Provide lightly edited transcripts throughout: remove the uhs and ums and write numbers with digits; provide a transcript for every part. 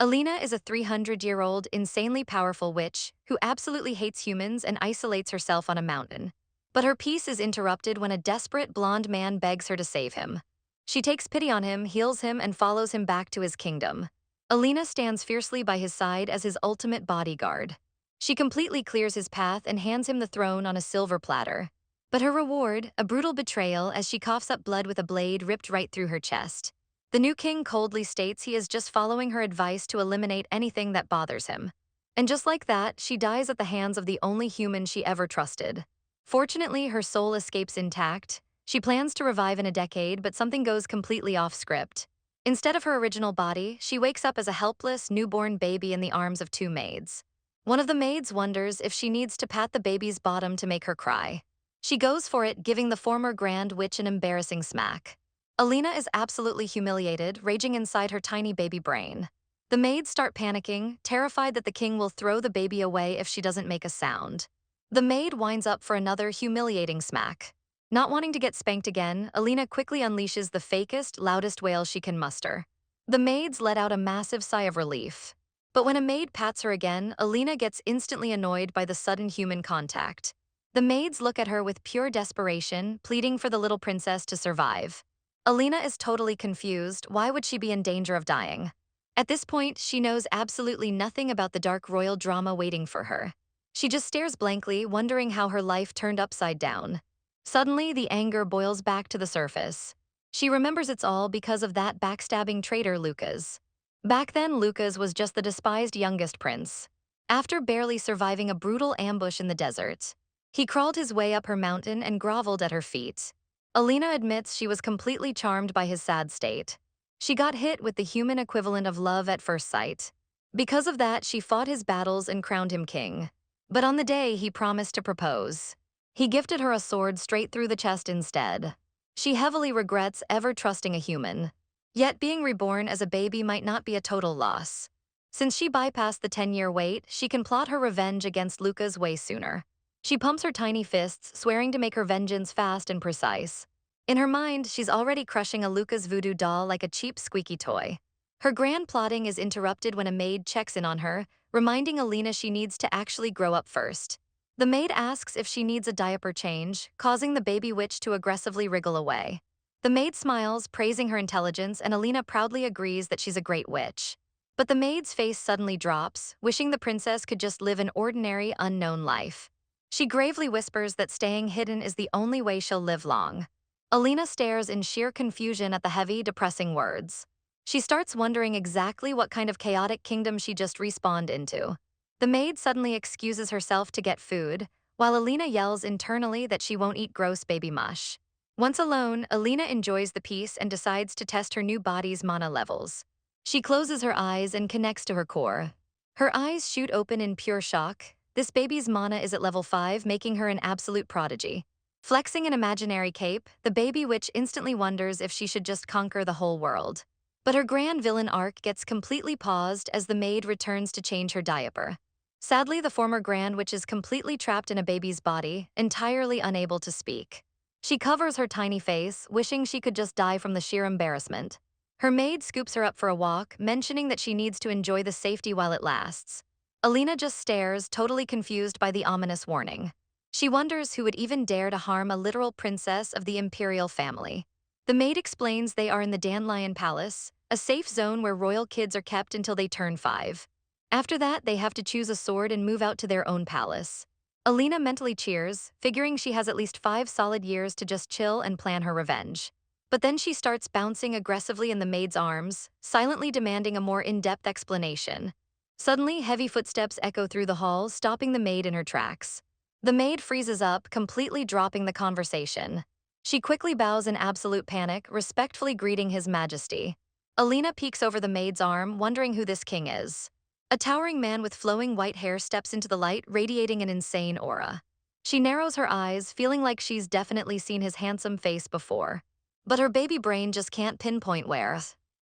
Alina is a 300-year-old insanely powerful witch who absolutely hates humans and isolates herself on a mountain. But her peace is interrupted when a desperate blonde man begs her to save him. She takes pity on him, heals him, and follows him back to his kingdom. Alina stands fiercely by his side as his ultimate bodyguard. She completely clears his path and hands him the throne on a silver platter. But her reward, a brutal betrayal as she coughs up blood with a blade ripped right through her chest. The new king coldly states he is just following her advice to eliminate anything that bothers him. And just like that, she dies at the hands of the only human she ever trusted. Fortunately, her soul escapes intact. She plans to revive in a decade, but something goes completely off script. Instead of her original body, she wakes up as a helpless, newborn baby in the arms of two maids. One of the maids wonders if she needs to pat the baby's bottom to make her cry. She goes for it, giving the former Grand Witch an embarrassing smack. Alina is absolutely humiliated, raging inside her tiny baby brain. The maids start panicking, terrified that the king will throw the baby away if she doesn't make a sound. The maid winds up for another humiliating smack. Not wanting to get spanked again, Alina quickly unleashes the fakest, loudest wail she can muster. The maids let out a massive sigh of relief. But when a maid pats her again, Alina gets instantly annoyed by the sudden human contact. The maids look at her with pure desperation, pleading for the little princess to survive. Alina is totally confused. Why would she be in danger of dying? At this point, she knows absolutely nothing about the dark royal drama waiting for her. She just stares blankly, wondering how her life turned upside down. Suddenly, the anger boils back to the surface. She remembers it's all because of that backstabbing traitor Lucas. Back then, Lucas was just the despised youngest prince. After barely surviving a brutal ambush in the desert, he crawled his way up her mountain and groveled at her feet. Alina admits she was completely charmed by his sad state. She got hit with the human equivalent of love at first sight. Because of that, she fought his battles and crowned him king. But on the day he promised to propose, he gifted her a sword straight through the chest instead. She heavily regrets ever trusting a human. Yet being reborn as a baby might not be a total loss. Since she bypassed the 10-year wait, she can plot her revenge against Lucas way sooner. She pumps her tiny fists, swearing to make her vengeance fast and precise. In her mind, she's already crushing a Lucas voodoo doll like a cheap squeaky toy. Her grand plotting is interrupted when a maid checks in on her, reminding Alina she needs to actually grow up first. The maid asks if she needs a diaper change, causing the baby witch to aggressively wriggle away. The maid smiles, praising her intelligence, and Alina proudly agrees that she's a great witch. But the maid's face suddenly drops, wishing the princess could just live an ordinary, unknown life. She gravely whispers that staying hidden is the only way she'll live long. Alina stares in sheer confusion at the heavy, depressing words. She starts wondering exactly what kind of chaotic kingdom she just respawned into. The maid suddenly excuses herself to get food, while Alina yells internally that she won't eat gross baby mush. Once alone, Alina enjoys the peace and decides to test her new body's mana levels. She closes her eyes and connects to her core. Her eyes shoot open in pure shock. This baby's mana is at level 5, making her an absolute prodigy. Flexing an imaginary cape, the baby witch instantly wonders if she should just conquer the whole world. But her grand villain arc gets completely paused as the maid returns to change her diaper. Sadly, the former grand witch is completely trapped in a baby's body, entirely unable to speak. She covers her tiny face, wishing she could just die from the sheer embarrassment. Her maid scoops her up for a walk, mentioning that she needs to enjoy the safety while it lasts. Alina just stares, totally confused by the ominous warning. She wonders who would even dare to harm a literal princess of the imperial family. The maid explains they are in the Dandelion Palace, a safe zone where royal kids are kept until they turn 5. After that, they have to choose a sword and move out to their own palace. Alina mentally cheers, figuring she has at least 5 solid years to just chill and plan her revenge. But then she starts bouncing aggressively in the maid's arms, silently demanding a more in-depth explanation. Suddenly, heavy footsteps echo through the hall, stopping the maid in her tracks. The maid freezes up, completely dropping the conversation. She quickly bows in absolute panic, respectfully greeting His Majesty. Alina peeks over the maid's arm, wondering who this king is. A towering man with flowing white hair steps into the light, radiating an insane aura. She narrows her eyes, feeling like she's definitely seen his handsome face before. But her baby brain just can't pinpoint where.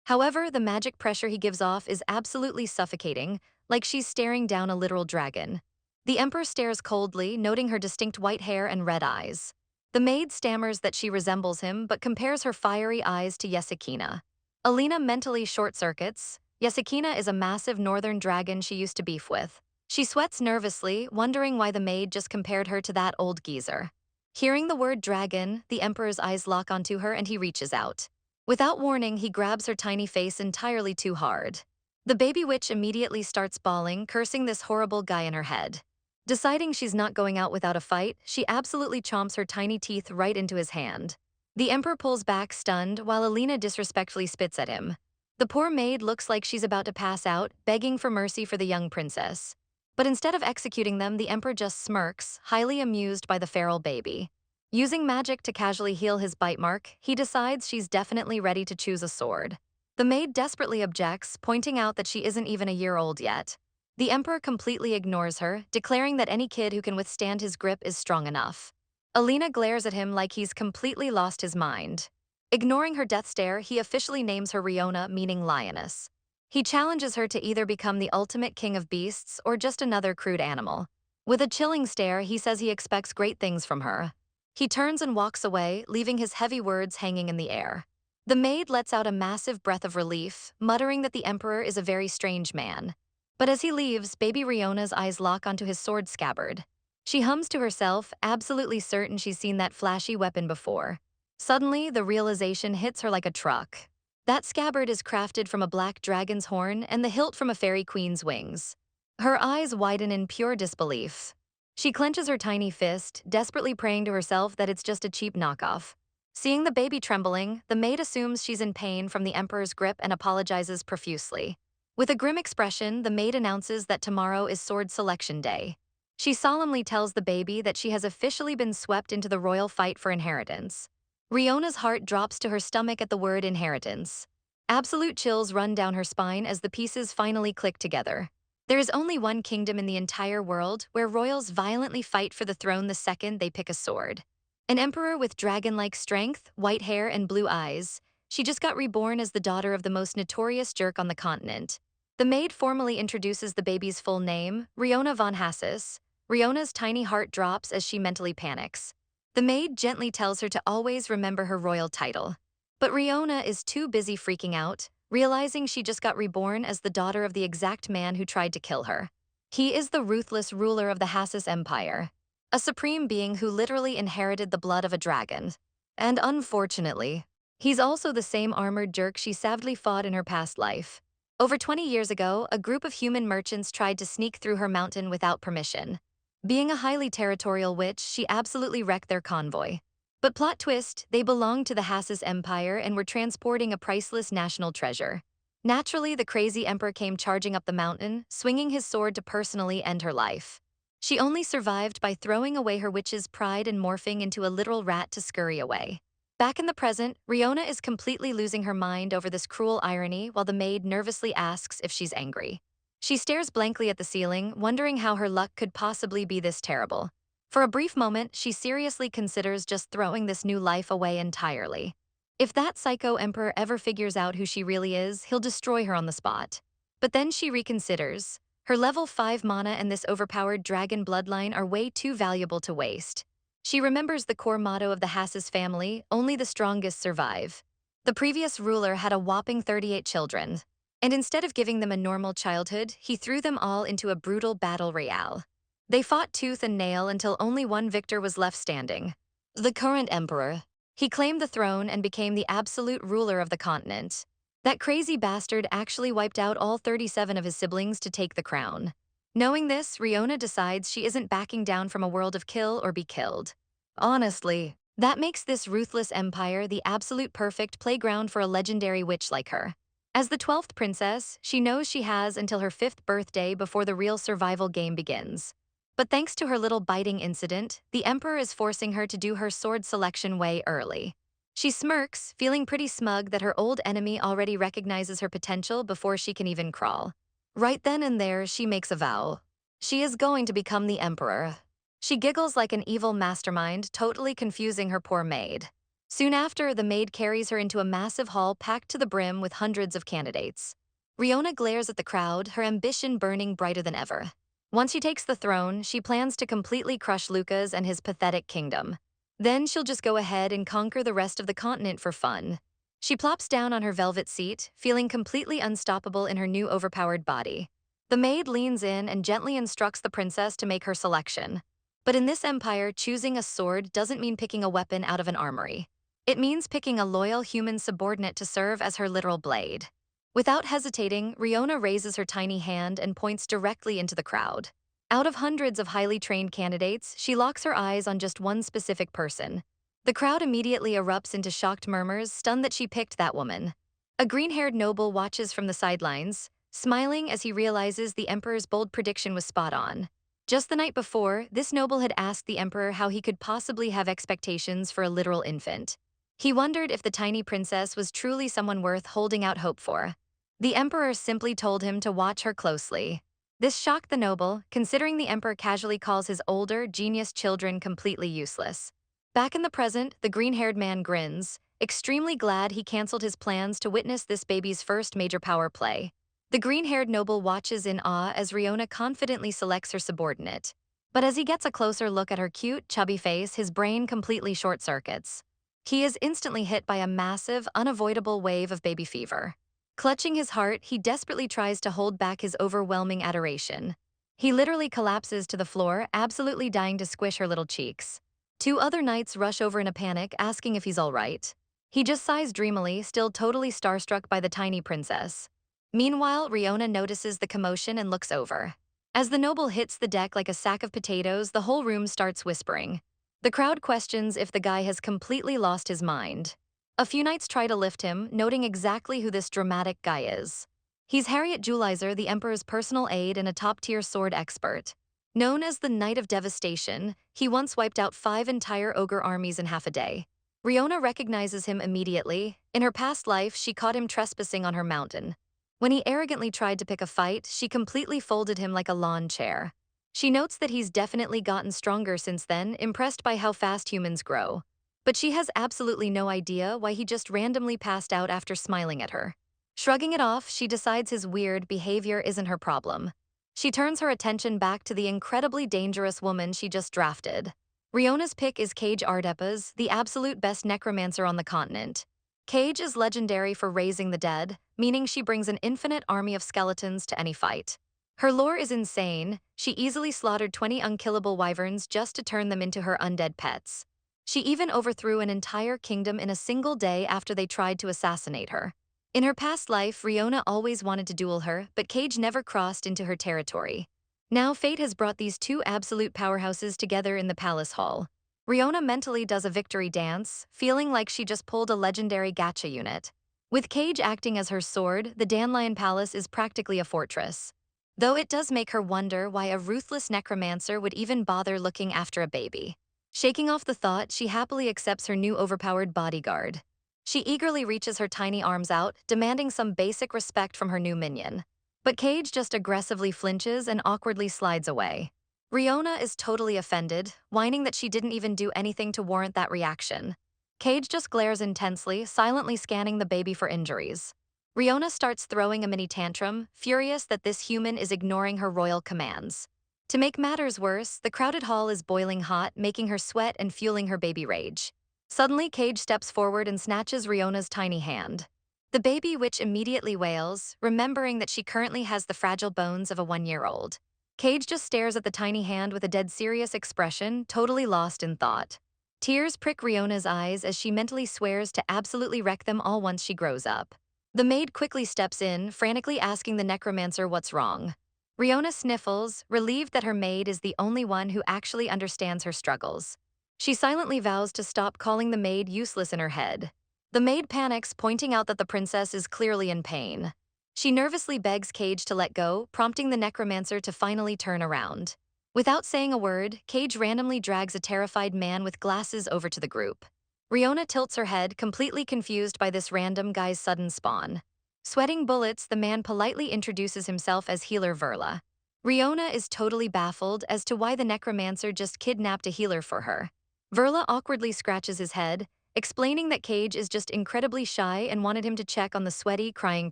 However, the magic pressure he gives off is absolutely suffocating, like she's staring down a literal dragon. The Emperor stares coldly, noting her distinct white hair and red eyes. The maid stammers that she resembles him, but compares her fiery eyes to Yesikina. Alina mentally short-circuits, Yasekina is a massive northern dragon she used to beef with. She sweats nervously, wondering why the maid just compared her to that old geezer. Hearing the word dragon, the Emperor's eyes lock onto her and he reaches out. Without warning, he grabs her tiny face entirely too hard. The baby witch immediately starts bawling, cursing this horrible guy in her head. Deciding she's not going out without a fight, she absolutely chomps her tiny teeth right into his hand. The Emperor pulls back, stunned, while Alina disrespectfully spits at him. The poor maid looks like she's about to pass out, begging for mercy for the young princess. But instead of executing them, the Emperor just smirks, highly amused by the feral baby. Using magic to casually heal his bite mark, he decides she's definitely ready to choose a sword. The maid desperately objects, pointing out that she isn't even a year old yet. The Emperor completely ignores her, declaring that any kid who can withstand his grip is strong enough. Alina glares at him like he's completely lost his mind. Ignoring her death stare, he officially names her Riona, meaning lioness. He challenges her to either become the ultimate king of beasts or just another crude animal. With a chilling stare, he says he expects great things from her. He turns and walks away, leaving his heavy words hanging in the air. The maid lets out a massive breath of relief, muttering that the Emperor is a very strange man. But as he leaves, baby Riona's eyes lock onto his sword scabbard. She hums to herself, absolutely certain she's seen that flashy weapon before. Suddenly, the realization hits her like a truck. That scabbard is crafted from a black dragon's horn and the hilt from a fairy queen's wings. Her eyes widen in pure disbelief. She clenches her tiny fist, desperately praying to herself that it's just a cheap knockoff. Seeing the baby trembling, the maid assumes she's in pain from the Emperor's grip and apologizes profusely. With a grim expression, the maid announces that tomorrow is sword selection day. She solemnly tells the baby that she has officially been swept into the royal fight for inheritance. Riona's heart drops to her stomach at the word inheritance. Absolute chills run down her spine as the pieces finally click together. There is only one kingdom in the entire world where royals violently fight for the throne the second they pick a sword. An emperor with dragon-like strength, white hair, and blue eyes. She just got reborn as the daughter of the most notorious jerk on the continent. The maid formally introduces the baby's full name, Riona von Hassis. Riona's tiny heart drops as she mentally panics. The maid gently tells her to always remember her royal title. But Riona is too busy freaking out, realizing she just got reborn as the daughter of the exact man who tried to kill her. He is the ruthless ruler of the Hassis Empire, a supreme being who literally inherited the blood of a dragon. And unfortunately, he's also the same armored jerk she savagely fought in her past life. Over 20 years ago, a group of human merchants tried to sneak through her mountain without permission. Being a highly territorial witch, she absolutely wrecked their convoy. But plot twist, they belonged to the Hassis Empire and were transporting a priceless national treasure. Naturally, the crazy emperor came charging up the mountain, swinging his sword to personally end her life. She only survived by throwing away her witch's pride and morphing into a literal rat to scurry away. Back in the present, Riona is completely losing her mind over this cruel irony while the maid nervously asks if she's angry. She stares blankly at the ceiling, wondering how her luck could possibly be this terrible. For a brief moment, she seriously considers just throwing this new life away entirely. If that psycho emperor ever figures out who she really is, he'll destroy her on the spot. But then she reconsiders. Her level 5 mana and this overpowered dragon bloodline are way too valuable to waste. She remembers the core motto of the Hassis family, only the strongest survive. The previous ruler had a whopping 38 children. And instead of giving them a normal childhood, he threw them all into a brutal battle royale. They fought tooth and nail until only one victor was left standing. The current emperor. He claimed the throne and became the absolute ruler of the continent. That crazy bastard actually wiped out all 37 of his siblings to take the crown. Knowing this, Riona decides she isn't backing down from a world of kill or be killed. Honestly, that makes this ruthless empire the absolute perfect playground for a legendary witch like her. As the 12th princess, she knows she has until her 5th birthday before the real survival game begins. But thanks to her little biting incident, the emperor is forcing her to do her sword selection way early. She smirks, feeling pretty smug that her old enemy already recognizes her potential before she can even crawl. Right then and there, she makes a vow. She is going to become the emperor. She giggles like an evil mastermind, totally confusing her poor maid. Soon after, the maid carries her into a massive hall packed to the brim with hundreds of candidates. Riona glares at the crowd, her ambition burning brighter than ever. Once she takes the throne, she plans to completely crush Lucas and his pathetic kingdom. Then she'll just go ahead and conquer the rest of the continent for fun. She plops down on her velvet seat, feeling completely unstoppable in her new overpowered body. The maid leans in and gently instructs the princess to make her selection. But in this empire, choosing a sword doesn't mean picking a weapon out of an armory. It means picking a loyal human subordinate to serve as her literal blade. Without hesitating, Riona raises her tiny hand and points directly into the crowd. Out of hundreds of highly trained candidates, she locks her eyes on just one specific person. The crowd immediately erupts into shocked murmurs, stunned that she picked that woman. A green-haired noble watches from the sidelines, smiling as he realizes the emperor's bold prediction was spot on. Just the night before, this noble had asked the emperor how he could possibly have expectations for a literal infant. He wondered if the tiny princess was truly someone worth holding out hope for. The emperor simply told him to watch her closely. This shocked the noble, considering the emperor casually calls his older, genius children completely useless. Back in the present, the green-haired man grins, extremely glad he canceled his plans to witness this baby's first major power play. The green-haired noble watches in awe as Riona confidently selects her subordinate. But as he gets a closer look at her cute, chubby face, his brain completely short-circuits. He is instantly hit by a massive, unavoidable wave of baby fever. Clutching his heart, he desperately tries to hold back his overwhelming adoration. He literally collapses to the floor, absolutely dying to squish her little cheeks. Two other knights rush over in a panic, asking if he's all right. He just sighs dreamily, still totally starstruck by the tiny princess. Meanwhile, Riona notices the commotion and looks over. As the noble hits the deck like a sack of potatoes, the whole room starts whispering. The crowd questions if the guy has completely lost his mind. A few knights try to lift him, noting exactly who this dramatic guy is. He's Harriet Julizer, the emperor's personal aide and a top-tier sword expert. Known as the Knight of Devastation, he once wiped out 5 entire ogre armies in half a day. Riona recognizes him immediately. In her past life, she caught him trespassing on her mountain. When he arrogantly tried to pick a fight, she completely folded him like a lawn chair. She notes that he's definitely gotten stronger since then, impressed by how fast humans grow. But she has absolutely no idea why he just randomly passed out after smiling at her. Shrugging it off, she decides his weird behavior isn't her problem. She turns her attention back to the incredibly dangerous woman she just drafted. Riona's pick is Cage Ardeppas, the absolute best necromancer on the continent. Cage is legendary for raising the dead, meaning she brings an infinite army of skeletons to any fight. Her lore is insane. She easily slaughtered 20 unkillable wyverns just to turn them into her undead pets. She even overthrew an entire kingdom in a single day after they tried to assassinate her. In her past life, Riona always wanted to duel her, but Cage never crossed into her territory. Now fate has brought these two absolute powerhouses together in the palace hall. Riona mentally does a victory dance, feeling like she just pulled a legendary gacha unit. With Cage acting as her sword, the Dandelion Palace is practically a fortress. Though it does make her wonder why a ruthless necromancer would even bother looking after a baby. Shaking off the thought, she happily accepts her new overpowered bodyguard. She eagerly reaches her tiny arms out, demanding some basic respect from her new minion. But Cage just aggressively flinches and awkwardly slides away. Riona is totally offended, whining that she didn't even do anything to warrant that reaction. Cage just glares intensely, silently scanning the baby for injuries. Riona starts throwing a mini tantrum, furious that this human is ignoring her royal commands. To make matters worse, the crowded hall is boiling hot, making her sweat and fueling her baby rage. Suddenly, Cage steps forward and snatches Riona's tiny hand. The baby witch immediately wails, remembering that she currently has the fragile bones of a 1-year-old. Cage just stares at the tiny hand with a dead serious expression, totally lost in thought. Tears prick Riona's eyes as she mentally swears to absolutely wreck them all once she grows up. The maid quickly steps in, frantically asking the necromancer what's wrong. Riona sniffles, relieved that her maid is the only one who actually understands her struggles. She silently vows to stop calling the maid useless in her head. The maid panics, pointing out that the princess is clearly in pain. She nervously begs Cage to let go, prompting the necromancer to finally turn around. Without saying a word, Cage randomly drags a terrified man with glasses over to the group. Riona tilts her head, completely confused by this random guy's sudden spawn. Sweating bullets, the man politely introduces himself as Healer Verla. Riona is totally baffled as to why the necromancer just kidnapped a healer for her. Verla awkwardly scratches his head, explaining that Cage is just incredibly shy and wanted him to check on the sweaty, crying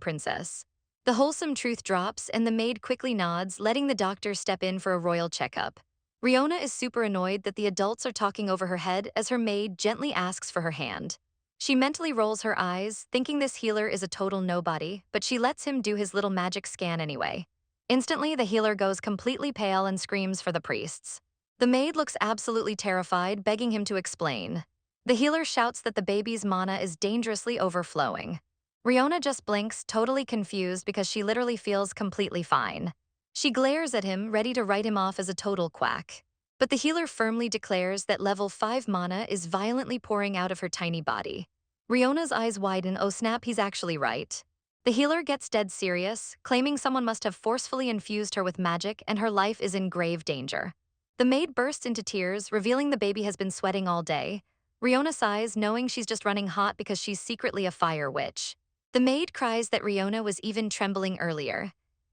princess. The wholesome truth drops, and the maid quickly nods, letting the doctor step in for a royal checkup. Riona is super annoyed that the adults are talking over her head as her maid gently asks for her hand. She mentally rolls her eyes, thinking this healer is a total nobody, but she lets him do his little magic scan anyway. Instantly, the healer goes completely pale and screams for the priests. The maid looks absolutely terrified, begging him to explain. The healer shouts that the baby's mana is dangerously overflowing. Riona just blinks, totally confused because she literally feels completely fine. She glares at him, ready to write him off as a total quack. But the healer firmly declares that level 5 mana is violently pouring out of her tiny body. Riona's eyes widen, oh snap, he's actually right. The healer gets dead serious, claiming someone must have forcefully infused her with magic and her life is in grave danger. The maid bursts into tears, revealing the baby has been sweating all day. Riona sighs, knowing she's just running hot because she's secretly a fire witch. The maid cries that Riona was even trembling earlier.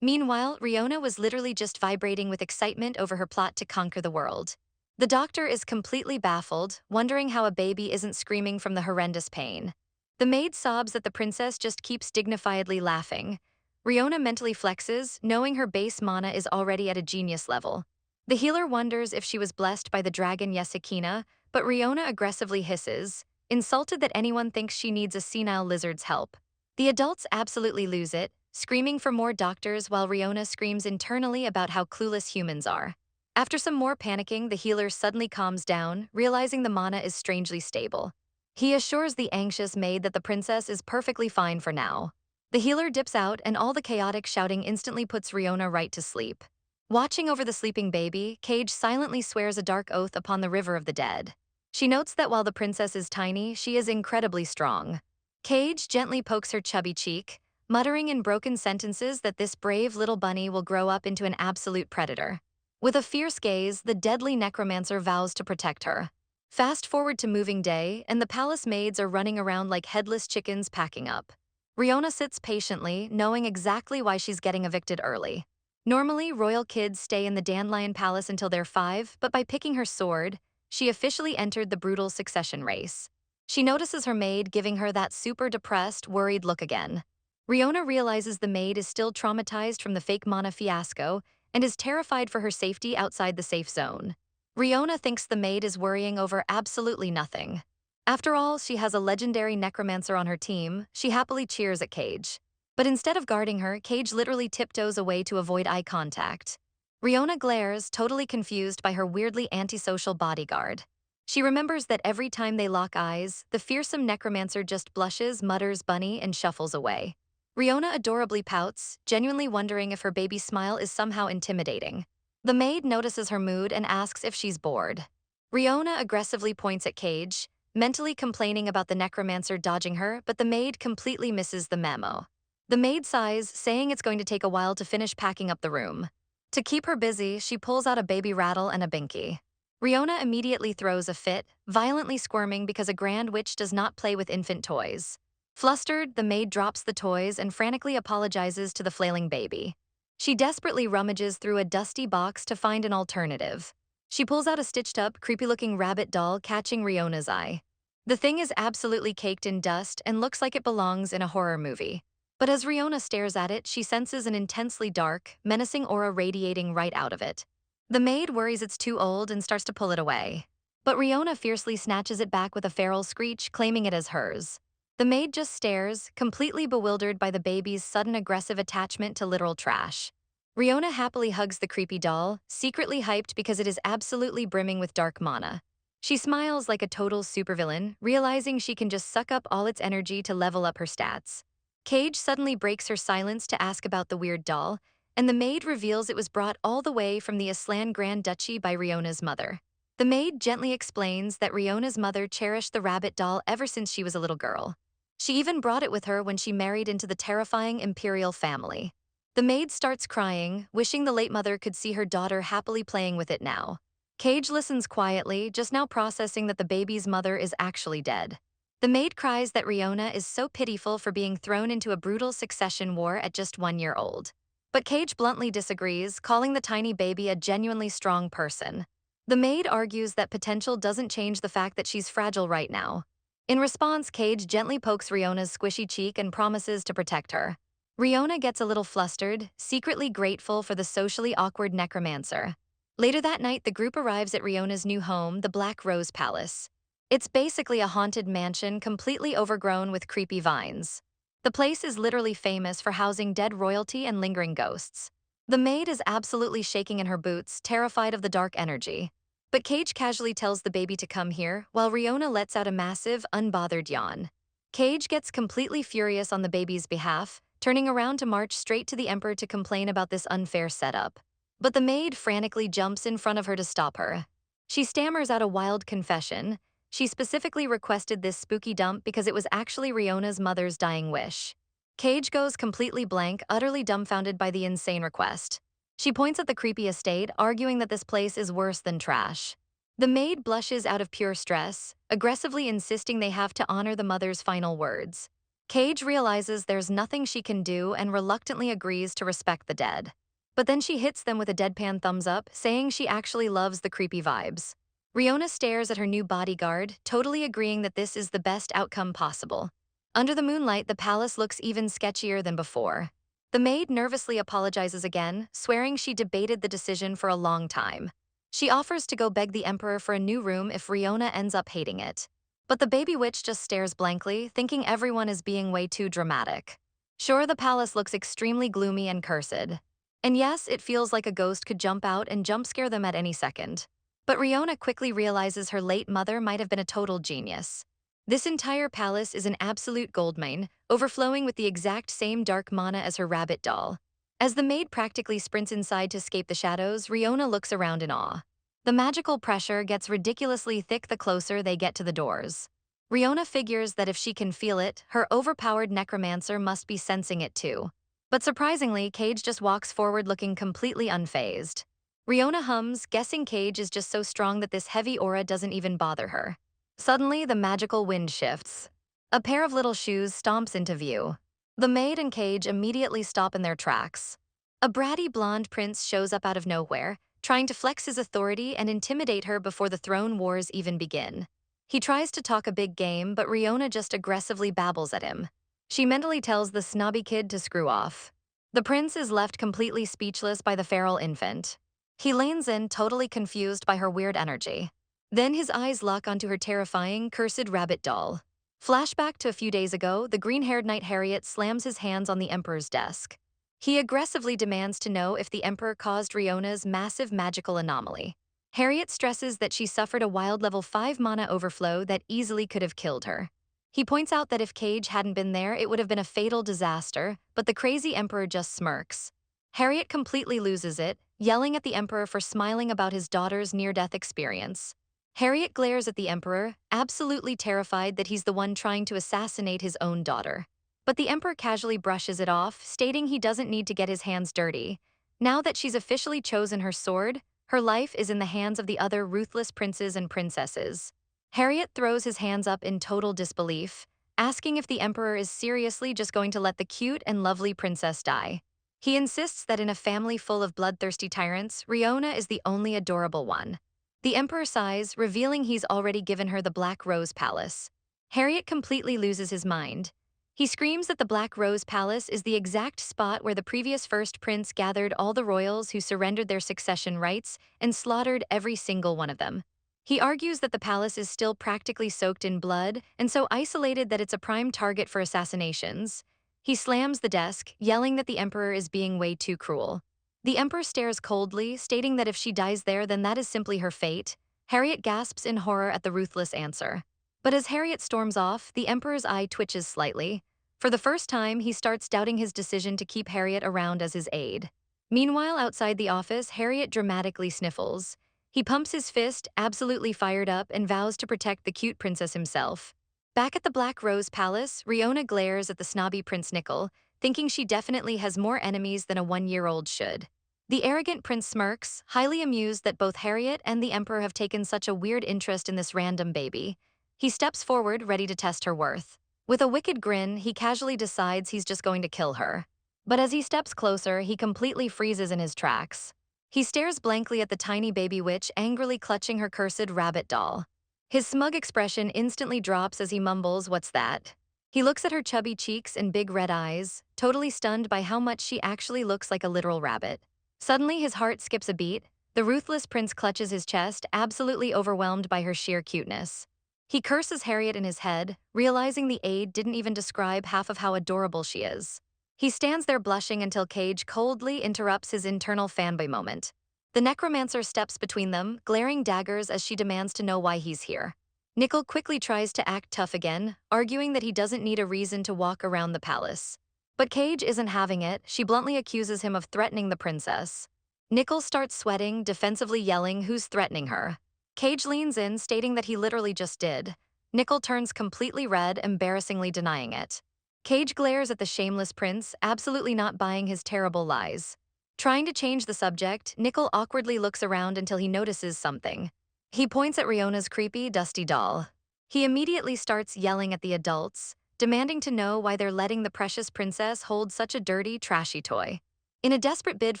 Meanwhile, Riona was literally just vibrating with excitement over her plot to conquer the world. The doctor is completely baffled, wondering how a baby isn't screaming from the horrendous pain. The maid sobs that the princess just keeps dignifiedly laughing. Riona mentally flexes, knowing her base mana is already at a genius level. The healer wonders if she was blessed by the dragon Yesikina, but Riona aggressively hisses, insulted that anyone thinks she needs a senile lizard's help. The adults absolutely lose it, screaming for more doctors while Riona screams internally about how clueless humans are. After some more panicking, the healer suddenly calms down, realizing the mana is strangely stable. He assures the anxious maid that the princess is perfectly fine for now. The healer dips out and all the chaotic shouting instantly puts Riona right to sleep. Watching over the sleeping baby, Cage silently swears a dark oath upon the river of the dead. She notes that while the princess is tiny, she is incredibly strong. Cage gently pokes her chubby cheek, muttering in broken sentences that this brave little bunny will grow up into an absolute predator. With a fierce gaze, the deadly necromancer vows to protect her. Fast forward to moving day, and the palace maids are running around like headless chickens packing up. Riona sits patiently, knowing exactly why she's getting evicted early. Normally, royal kids stay in the Dandelion Palace until they're 5, but by picking her sword, she officially entered the brutal succession race. She notices her maid giving her that super depressed, worried look again. Riona realizes the maid is still traumatized from the fake mana fiasco and is terrified for her safety outside the safe zone. Riona thinks the maid is worrying over absolutely nothing. After all, she has a legendary necromancer on her team. She happily cheers at Cage. But instead of guarding her, Cage literally tiptoes away to avoid eye contact. Riona glares, totally confused by her weirdly antisocial bodyguard. She remembers that every time they lock eyes, the fearsome necromancer just blushes, mutters bunny, and shuffles away. Riona adorably pouts, genuinely wondering if her baby smile is somehow intimidating. The maid notices her mood and asks if she's bored. Riona aggressively points at Cage, mentally complaining about the necromancer dodging her, but the maid completely misses the memo. The maid sighs, saying it's going to take a while to finish packing up the room. To keep her busy, she pulls out a baby rattle and a binky. Riona immediately throws a fit, violently squirming because a grand witch does not play with infant toys. Flustered, the maid drops the toys and frantically apologizes to the flailing baby. She desperately rummages through a dusty box to find an alternative. She pulls out a stitched-up, creepy-looking rabbit doll, catching Riona's eye. The thing is absolutely caked in dust and looks like it belongs in a horror movie. But as Riona stares at it, she senses an intensely dark, menacing aura radiating right out of it. The maid worries it's too old and starts to pull it away. But Riona fiercely snatches it back with a feral screech, claiming it as hers. The maid just stares, completely bewildered by the baby's sudden aggressive attachment to literal trash. Riona happily hugs the creepy doll, secretly hyped because it is absolutely brimming with dark mana. She smiles like a total supervillain, realizing she can just suck up all its energy to level up her stats. Cage suddenly breaks her silence to ask about the weird doll, and the maid reveals it was brought all the way from the Aslan Grand Duchy by Riona's mother. The maid gently explains that Riona's mother cherished the rabbit doll ever since she was a little girl. She even brought it with her when she married into the terrifying imperial family. The maid starts crying, wishing the late mother could see her daughter happily playing with it now. Cage listens quietly, just now processing that the baby's mother is actually dead. The maid cries that Riona is so pitiful for being thrown into a brutal succession war at just 1 year old. But Cage bluntly disagrees, calling the tiny baby a genuinely strong person. The maid argues that potential doesn't change the fact that she's fragile right now. In response, Cage gently pokes Riona's squishy cheek and promises to protect her. Riona gets a little flustered, secretly grateful for the socially awkward necromancer. Later that night, the group arrives at Riona's new home, the Black Rose Palace. It's basically a haunted mansion completely overgrown with creepy vines. The place is literally famous for housing dead royalty and lingering ghosts. The maid is absolutely shaking in her boots, terrified of the dark energy. But Cage casually tells the baby to come here, while Riona lets out a massive, unbothered yawn. Cage gets completely furious on the baby's behalf, turning around to march straight to the Emperor to complain about this unfair setup. But the maid frantically jumps in front of her to stop her. She stammers out a wild confession. She specifically requested this spooky dump because it was actually Riona's mother's dying wish. Cage goes completely blank, utterly dumbfounded by the insane request. She points at the creepy estate, arguing that this place is worse than trash. The maid blushes out of pure stress, aggressively insisting they have to honor the mother's final words. Cage realizes there's nothing she can do and reluctantly agrees to respect the dead. But then she hits them with a deadpan thumbs up, saying she actually loves the creepy vibes. Riona stares at her new bodyguard, totally agreeing that this is the best outcome possible. Under the moonlight, the palace looks even sketchier than before. The maid nervously apologizes again, swearing she debated the decision for a long time. She offers to go beg the Emperor for a new room if Riona ends up hating it. But the baby witch just stares blankly, thinking everyone is being way too dramatic. Sure, the palace looks extremely gloomy and cursed. And yes, it feels like a ghost could jump out and jump scare them at any second. But Riona quickly realizes her late mother might have been a total genius. This entire palace is an absolute goldmine, overflowing with the exact same dark mana as her rabbit doll. As the maid practically sprints inside to escape the shadows, Riona looks around in awe. The magical pressure gets ridiculously thick the closer they get to the doors. Riona figures that if she can feel it, her overpowered necromancer must be sensing it too. But surprisingly, Cage just walks forward looking completely unfazed. Riona hums, guessing Cage is just so strong that this heavy aura doesn't even bother her. Suddenly, the magical wind shifts. A pair of little shoes stomps into view. The maid and Cage immediately stop in their tracks. A bratty blonde prince shows up out of nowhere, trying to flex his authority and intimidate her before the throne wars even begin. He tries to talk a big game, but Riona just aggressively babbles at him. She mentally tells the snobby kid to screw off. The prince is left completely speechless by the feral infant. He leans in, totally confused by her weird energy. Then his eyes lock onto her terrifying, cursed rabbit doll. Flashback to a few days ago, the green-haired knight Harriet slams his hands on the Emperor's desk. He aggressively demands to know if the Emperor caused Riona's massive magical anomaly. Harriet stresses that she suffered a wild level 5 mana overflow that easily could have killed her. He points out that if Cage hadn't been there, it would have been a fatal disaster, but the crazy Emperor just smirks. Harriet completely loses it, yelling at the Emperor for smiling about his daughter's near-death experience. Harriet glares at the Emperor, absolutely terrified that he's the one trying to assassinate his own daughter. But the Emperor casually brushes it off, stating he doesn't need to get his hands dirty. Now that she's officially chosen her sword, her life is in the hands of the other ruthless princes and princesses. Harriet throws his hands up in total disbelief, asking if the Emperor is seriously just going to let the cute and lovely princess die. He insists that in a family full of bloodthirsty tyrants, Riona is the only adorable one. The Emperor sighs, revealing he's already given her the Black Rose Palace. Harriet completely loses his mind. He screams that the Black Rose Palace is the exact spot where the previous first prince gathered all the royals who surrendered their succession rights and slaughtered every single one of them. He argues that the palace is still practically soaked in blood and so isolated that it's a prime target for assassinations. He slams the desk, yelling that the Emperor is being way too cruel. The Emperor stares coldly, stating that if she dies there, then that is simply her fate. Harriet gasps in horror at the ruthless answer. But as Harriet storms off, the Emperor's eye twitches slightly. For the first time, he starts doubting his decision to keep Harriet around as his aide. Meanwhile, outside the office, Harriet dramatically sniffles. He pumps his fist, absolutely fired up, and vows to protect the cute princess himself. Back at the Black Rose Palace, Riona glares at the snobby Prince Nickel, thinking she definitely has more enemies than a 1-year-old should. The arrogant prince smirks, highly amused that both Harriet and the Emperor have taken such a weird interest in this random baby. He steps forward, ready to test her worth. With a wicked grin, he casually decides he's just going to kill her. But as he steps closer, he completely freezes in his tracks. He stares blankly at the tiny baby witch, angrily clutching her cursed rabbit doll. His smug expression instantly drops as he mumbles, "What's that?" He looks at her chubby cheeks and big red eyes, totally stunned by how much she actually looks like a literal rabbit. Suddenly, his heart skips a beat. The ruthless prince clutches his chest, absolutely overwhelmed by her sheer cuteness. He curses Harriet in his head, realizing the aide didn't even describe half of how adorable she is. He stands there blushing until Cage coldly interrupts his internal fanboy moment. The necromancer steps between them, glaring daggers as she demands to know why he's here. Nickel quickly tries to act tough again, arguing that he doesn't need a reason to walk around the palace. But Cage isn't having it. She bluntly accuses him of threatening the princess. Nickel starts sweating, defensively yelling who's threatening her. Cage leans in, stating that he literally just did. Nickel turns completely red, embarrassingly denying it. Cage glares at the shameless prince, absolutely not buying his terrible lies. Trying to change the subject, Nickel awkwardly looks around until he notices something. He points at Riona's creepy, dusty doll. He immediately starts yelling at the adults, demanding to know why they're letting the precious princess hold such a dirty, trashy toy. In a desperate bid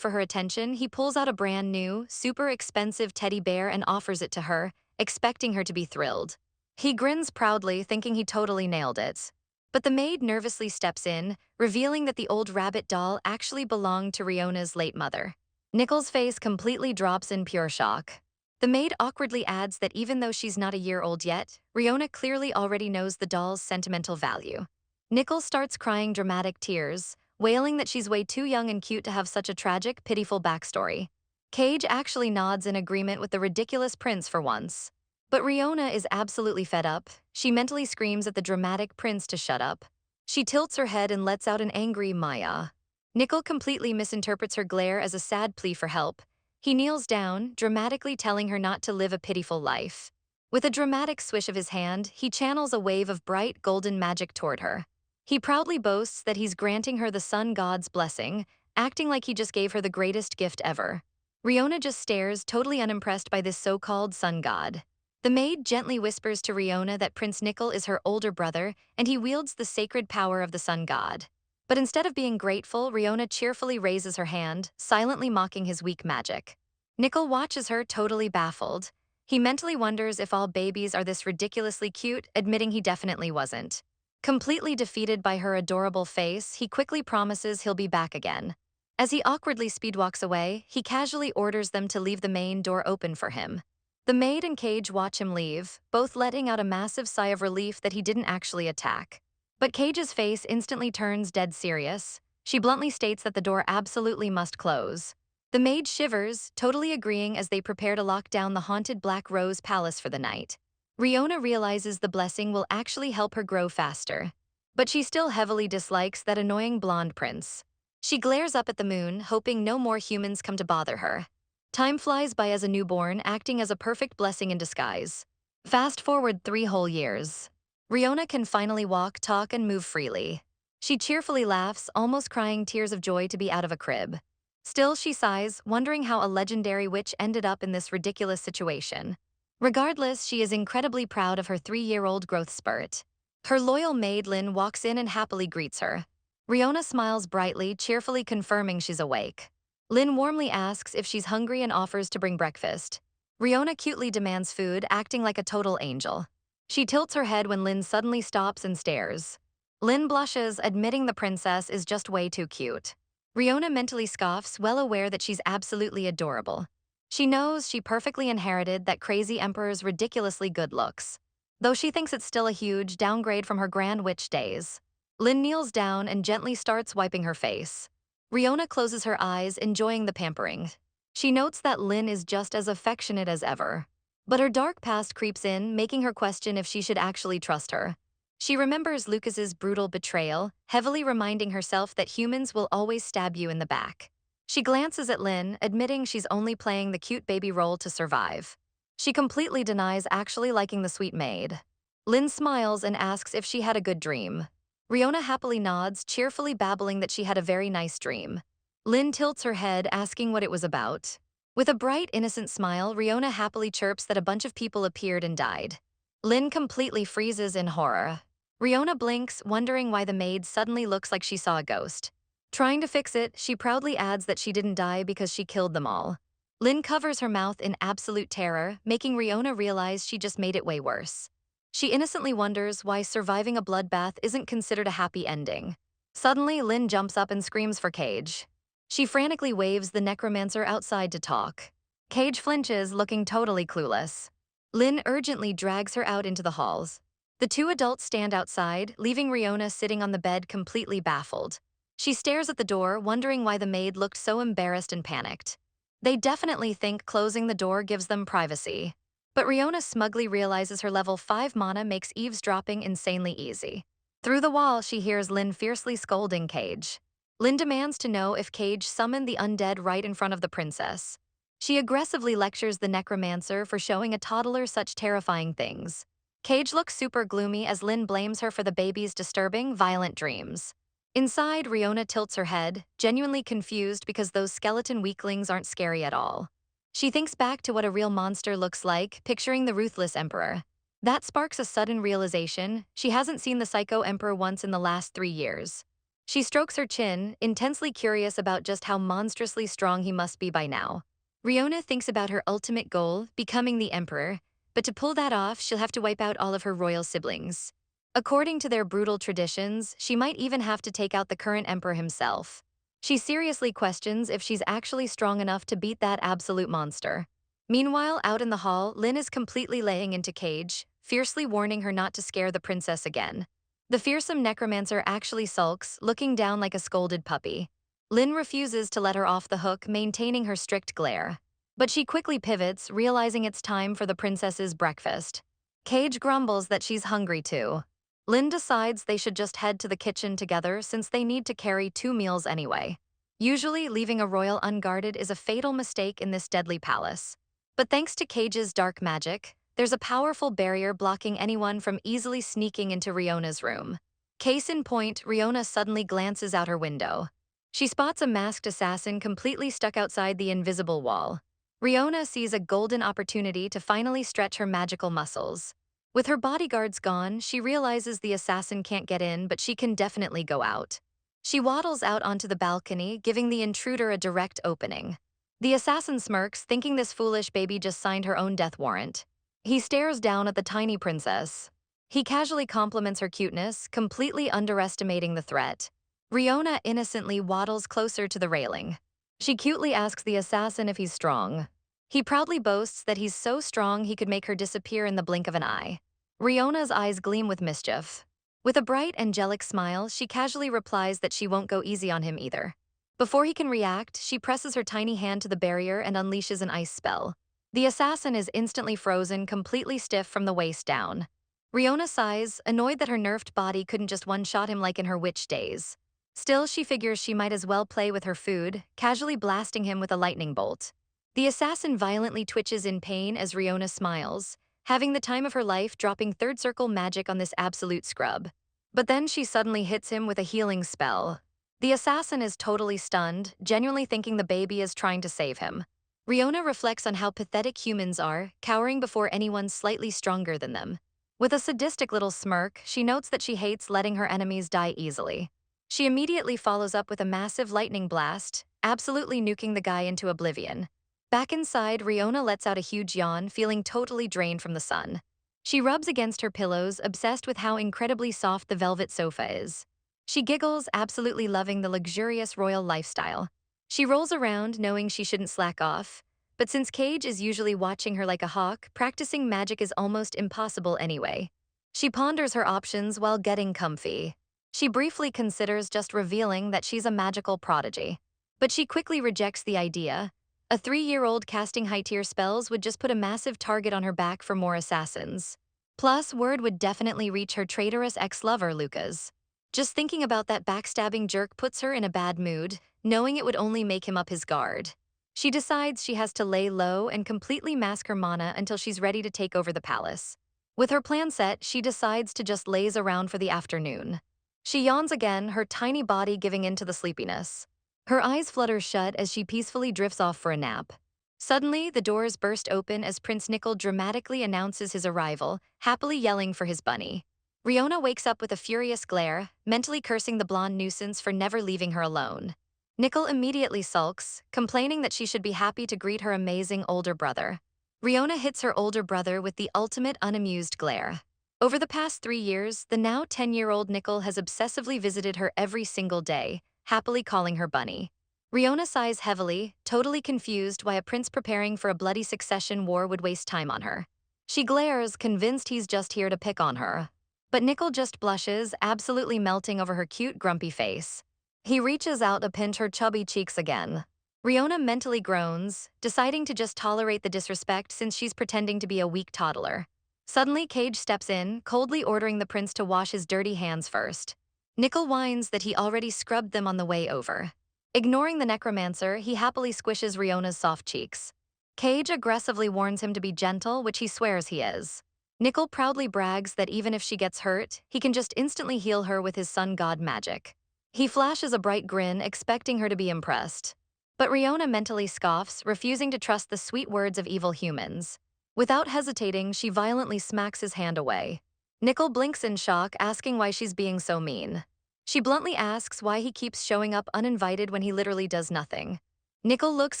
for her attention, he pulls out a brand new, super expensive teddy bear and offers it to her, expecting her to be thrilled. He grins proudly, thinking he totally nailed it. But the maid nervously steps in, revealing that the old rabbit doll actually belonged to Riona's late mother. Nickel's face completely drops in pure shock. The maid awkwardly adds that even though she's not a year old yet, Riona clearly already knows the doll's sentimental value. Nickel starts crying dramatic tears, wailing that she's way too young and cute to have such a tragic, pitiful backstory. Cage actually nods in agreement with the ridiculous prince for once. But Riona is absolutely fed up. She mentally screams at the dramatic prince to shut up. She tilts her head and lets out an angry Maya. Nickel completely misinterprets her glare as a sad plea for help. He kneels down, dramatically telling her not to live a pitiful life. With a dramatic swish of his hand, he channels a wave of bright, golden magic toward her. He proudly boasts that he's granting her the sun god's blessing, acting like he just gave her the greatest gift ever. Riona just stares, totally unimpressed by this so-called sun god. The maid gently whispers to Riona that Prince Nickel is her older brother and he wields the sacred power of the sun god. But instead of being grateful, Riona cheerfully raises her hand, silently mocking his weak magic. Nickel watches her, totally baffled. He mentally wonders if all babies are this ridiculously cute, admitting he definitely wasn't. Completely defeated by her adorable face, he quickly promises he'll be back again. As he awkwardly speedwalks away, he casually orders them to leave the main door open for him. The maid and Cage watch him leave, both letting out a massive sigh of relief that he didn't actually attack. But Cage's face instantly turns dead serious. She bluntly states that the door absolutely must close. The maid shivers, totally agreeing as they prepare to lock down the haunted Black Rose Palace for the night. Riona realizes the blessing will actually help her grow faster. But she still heavily dislikes that annoying blonde prince. She glares up at the moon, hoping no more humans come to bother her. Time flies by as a newborn, acting as a perfect blessing in disguise. Fast forward 3 whole years. Riona can finally walk, talk, and move freely. She cheerfully laughs, almost crying tears of joy to be out of a crib. Still, she sighs, wondering how a legendary witch ended up in this ridiculous situation. Regardless, she is incredibly proud of her 3-year-old growth spurt. Her loyal maid Lynn walks in and happily greets her. Riona smiles brightly, cheerfully confirming she's awake. Lynn warmly asks if she's hungry and offers to bring breakfast. Riona cutely demands food, acting like a total angel. She tilts her head when Lynn suddenly stops and stares. Lynn blushes, admitting the princess is just way too cute. Riona mentally scoffs, well aware that she's absolutely adorable. She knows she perfectly inherited that crazy emperor's ridiculously good looks. Though she thinks it's still a huge downgrade from her grand witch days. Lynn kneels down and gently starts wiping her face. Riona closes her eyes, enjoying the pampering. She notes that Lynn is just as affectionate as ever. But her dark past creeps in, making her question if she should actually trust her. She remembers Lucas's brutal betrayal, heavily reminding herself that humans will always stab you in the back. She glances at Lynn, admitting she's only playing the cute baby role to survive. She completely denies actually liking the sweet maid. Lynn smiles and asks if she had a good dream. Riona happily nods, cheerfully babbling that she had a very nice dream. Lynn tilts her head, asking what it was about. With a bright, innocent smile, Riona happily chirps that a bunch of people appeared and died. Lynn completely freezes in horror. Riona blinks, wondering why the maid suddenly looks like she saw a ghost. Trying to fix it, she proudly adds that she didn't die because she killed them all. Lynn covers her mouth in absolute terror, making Riona realize she just made it way worse. She innocently wonders why surviving a bloodbath isn't considered a happy ending. Suddenly, Lynn jumps up and screams for Cage. She frantically waves the necromancer outside to talk. Cage flinches, looking totally clueless. Lin urgently drags her out into the halls. The two adults stand outside, leaving Riona sitting on the bed completely baffled. She stares at the door, wondering why the maid looked so embarrassed and panicked. They definitely think closing the door gives them privacy. But Riona smugly realizes her level 5 mana makes eavesdropping insanely easy. Through the wall, she hears Lin fiercely scolding Cage. Lin demands to know if Cage summoned the undead right in front of the princess. She aggressively lectures the necromancer for showing a toddler such terrifying things. Cage looks super gloomy as Lin blames her for the baby's disturbing, violent dreams. Inside, Riona tilts her head, genuinely confused because those skeleton weaklings aren't scary at all. She thinks back to what a real monster looks like, picturing the ruthless emperor. That sparks a sudden realization: she hasn't seen the psycho emperor once in the last 3 years. She strokes her chin, intensely curious about just how monstrously strong he must be by now. Riona thinks about her ultimate goal, becoming the emperor, but to pull that off, she'll have to wipe out all of her royal siblings. According to their brutal traditions, she might even have to take out the current emperor himself. She seriously questions if she's actually strong enough to beat that absolute monster. Meanwhile, out in the hall, Lin is completely laying into Cage, fiercely warning her not to scare the princess again. The fearsome necromancer actually sulks, looking down like a scolded puppy. Lin refuses to let her off the hook, maintaining her strict glare. But she quickly pivots, realizing it's time for the princess's breakfast. Cage grumbles that she's hungry too. Lin decides they should just head to the kitchen together since they need to carry 2 meals anyway. Usually, leaving a royal unguarded is a fatal mistake in this deadly palace. But thanks to Cage's dark magic, there's a powerful barrier blocking anyone from easily sneaking into Riona's room. Case in point, Riona suddenly glances out her window. She spots a masked assassin completely stuck outside the invisible wall. Riona sees a golden opportunity to finally stretch her magical muscles. With her bodyguards gone, she realizes the assassin can't get in, but she can definitely go out. She waddles out onto the balcony, giving the intruder a direct opening. The assassin smirks, thinking this foolish baby just signed her own death warrant. He stares down at the tiny princess. He casually compliments her cuteness, completely underestimating the threat. Riona innocently waddles closer to the railing. She cutely asks the assassin if he's strong. He proudly boasts that he's so strong he could make her disappear in the blink of an eye. Riona's eyes gleam with mischief. With a bright, angelic smile, she casually replies that she won't go easy on him either. Before he can react, she presses her tiny hand to the barrier and unleashes an ice spell. The assassin is instantly frozen, completely stiff from the waist down. Riona sighs, annoyed that her nerfed body couldn't just one-shot him like in her witch days. Still, she figures she might as well play with her food, casually blasting him with a lightning bolt. The assassin violently twitches in pain as Riona smiles, having the time of her life, dropping third circle magic on this absolute scrub. But then she suddenly hits him with a healing spell. The assassin is totally stunned, genuinely thinking the baby is trying to save him. Riona reflects on how pathetic humans are, cowering before anyone slightly stronger than them. With a sadistic little smirk, she notes that she hates letting her enemies die easily. She immediately follows up with a massive lightning blast, absolutely nuking the guy into oblivion. Back inside, Riona lets out a huge yawn, feeling totally drained from the sun. She rubs against her pillows, obsessed with how incredibly soft the velvet sofa is. She giggles, absolutely loving the luxurious royal lifestyle. She rolls around, knowing she shouldn't slack off. But since Cage is usually watching her like a hawk, practicing magic is almost impossible anyway. She ponders her options while getting comfy. She briefly considers just revealing that she's a magical prodigy. But she quickly rejects the idea. A 3-year-old casting high-tier spells would just put a massive target on her back for more assassins. Plus, word would definitely reach her traitorous ex-lover, Lucas. Just thinking about that backstabbing jerk puts her in a bad mood, knowing it would only make him up his guard. She decides she has to lay low and completely mask her mana until she's ready to take over the palace. With her plan set, she decides to just laze around for the afternoon. She yawns again, her tiny body giving in to the sleepiness. Her eyes flutter shut as she peacefully drifts off for a nap. Suddenly, the doors burst open as Prince Nickel dramatically announces his arrival, happily yelling for his bunny. Riona wakes up with a furious glare, mentally cursing the blonde nuisance for never leaving her alone. Nickel immediately sulks, complaining that she should be happy to greet her amazing older brother. Riona hits her older brother with the ultimate unamused glare. Over the past 3 years, the now 10-year-old Nickel has obsessively visited her every single day, happily calling her bunny. Riona sighs heavily, totally confused why a prince preparing for a bloody succession war would waste time on her. She glares, convinced he's just here to pick on her. But Nickel just blushes, absolutely melting over her cute, grumpy face. He reaches out to pinch her chubby cheeks again. Riona mentally groans, deciding to just tolerate the disrespect since she's pretending to be a weak toddler. Suddenly, Cage steps in, coldly ordering the prince to wash his dirty hands first. Nickel whines that he already scrubbed them on the way over. Ignoring the necromancer, he happily squishes Riona's soft cheeks. Cage aggressively warns him to be gentle, which he swears he is. Nickel proudly brags that even if she gets hurt, he can just instantly heal her with his sun god magic. He flashes a bright grin, expecting her to be impressed. But Riona mentally scoffs, refusing to trust the sweet words of evil humans. Without hesitating, she violently smacks his hand away. Nickel blinks in shock, asking why she's being so mean. She bluntly asks why he keeps showing up uninvited when he literally does nothing. Nickel looks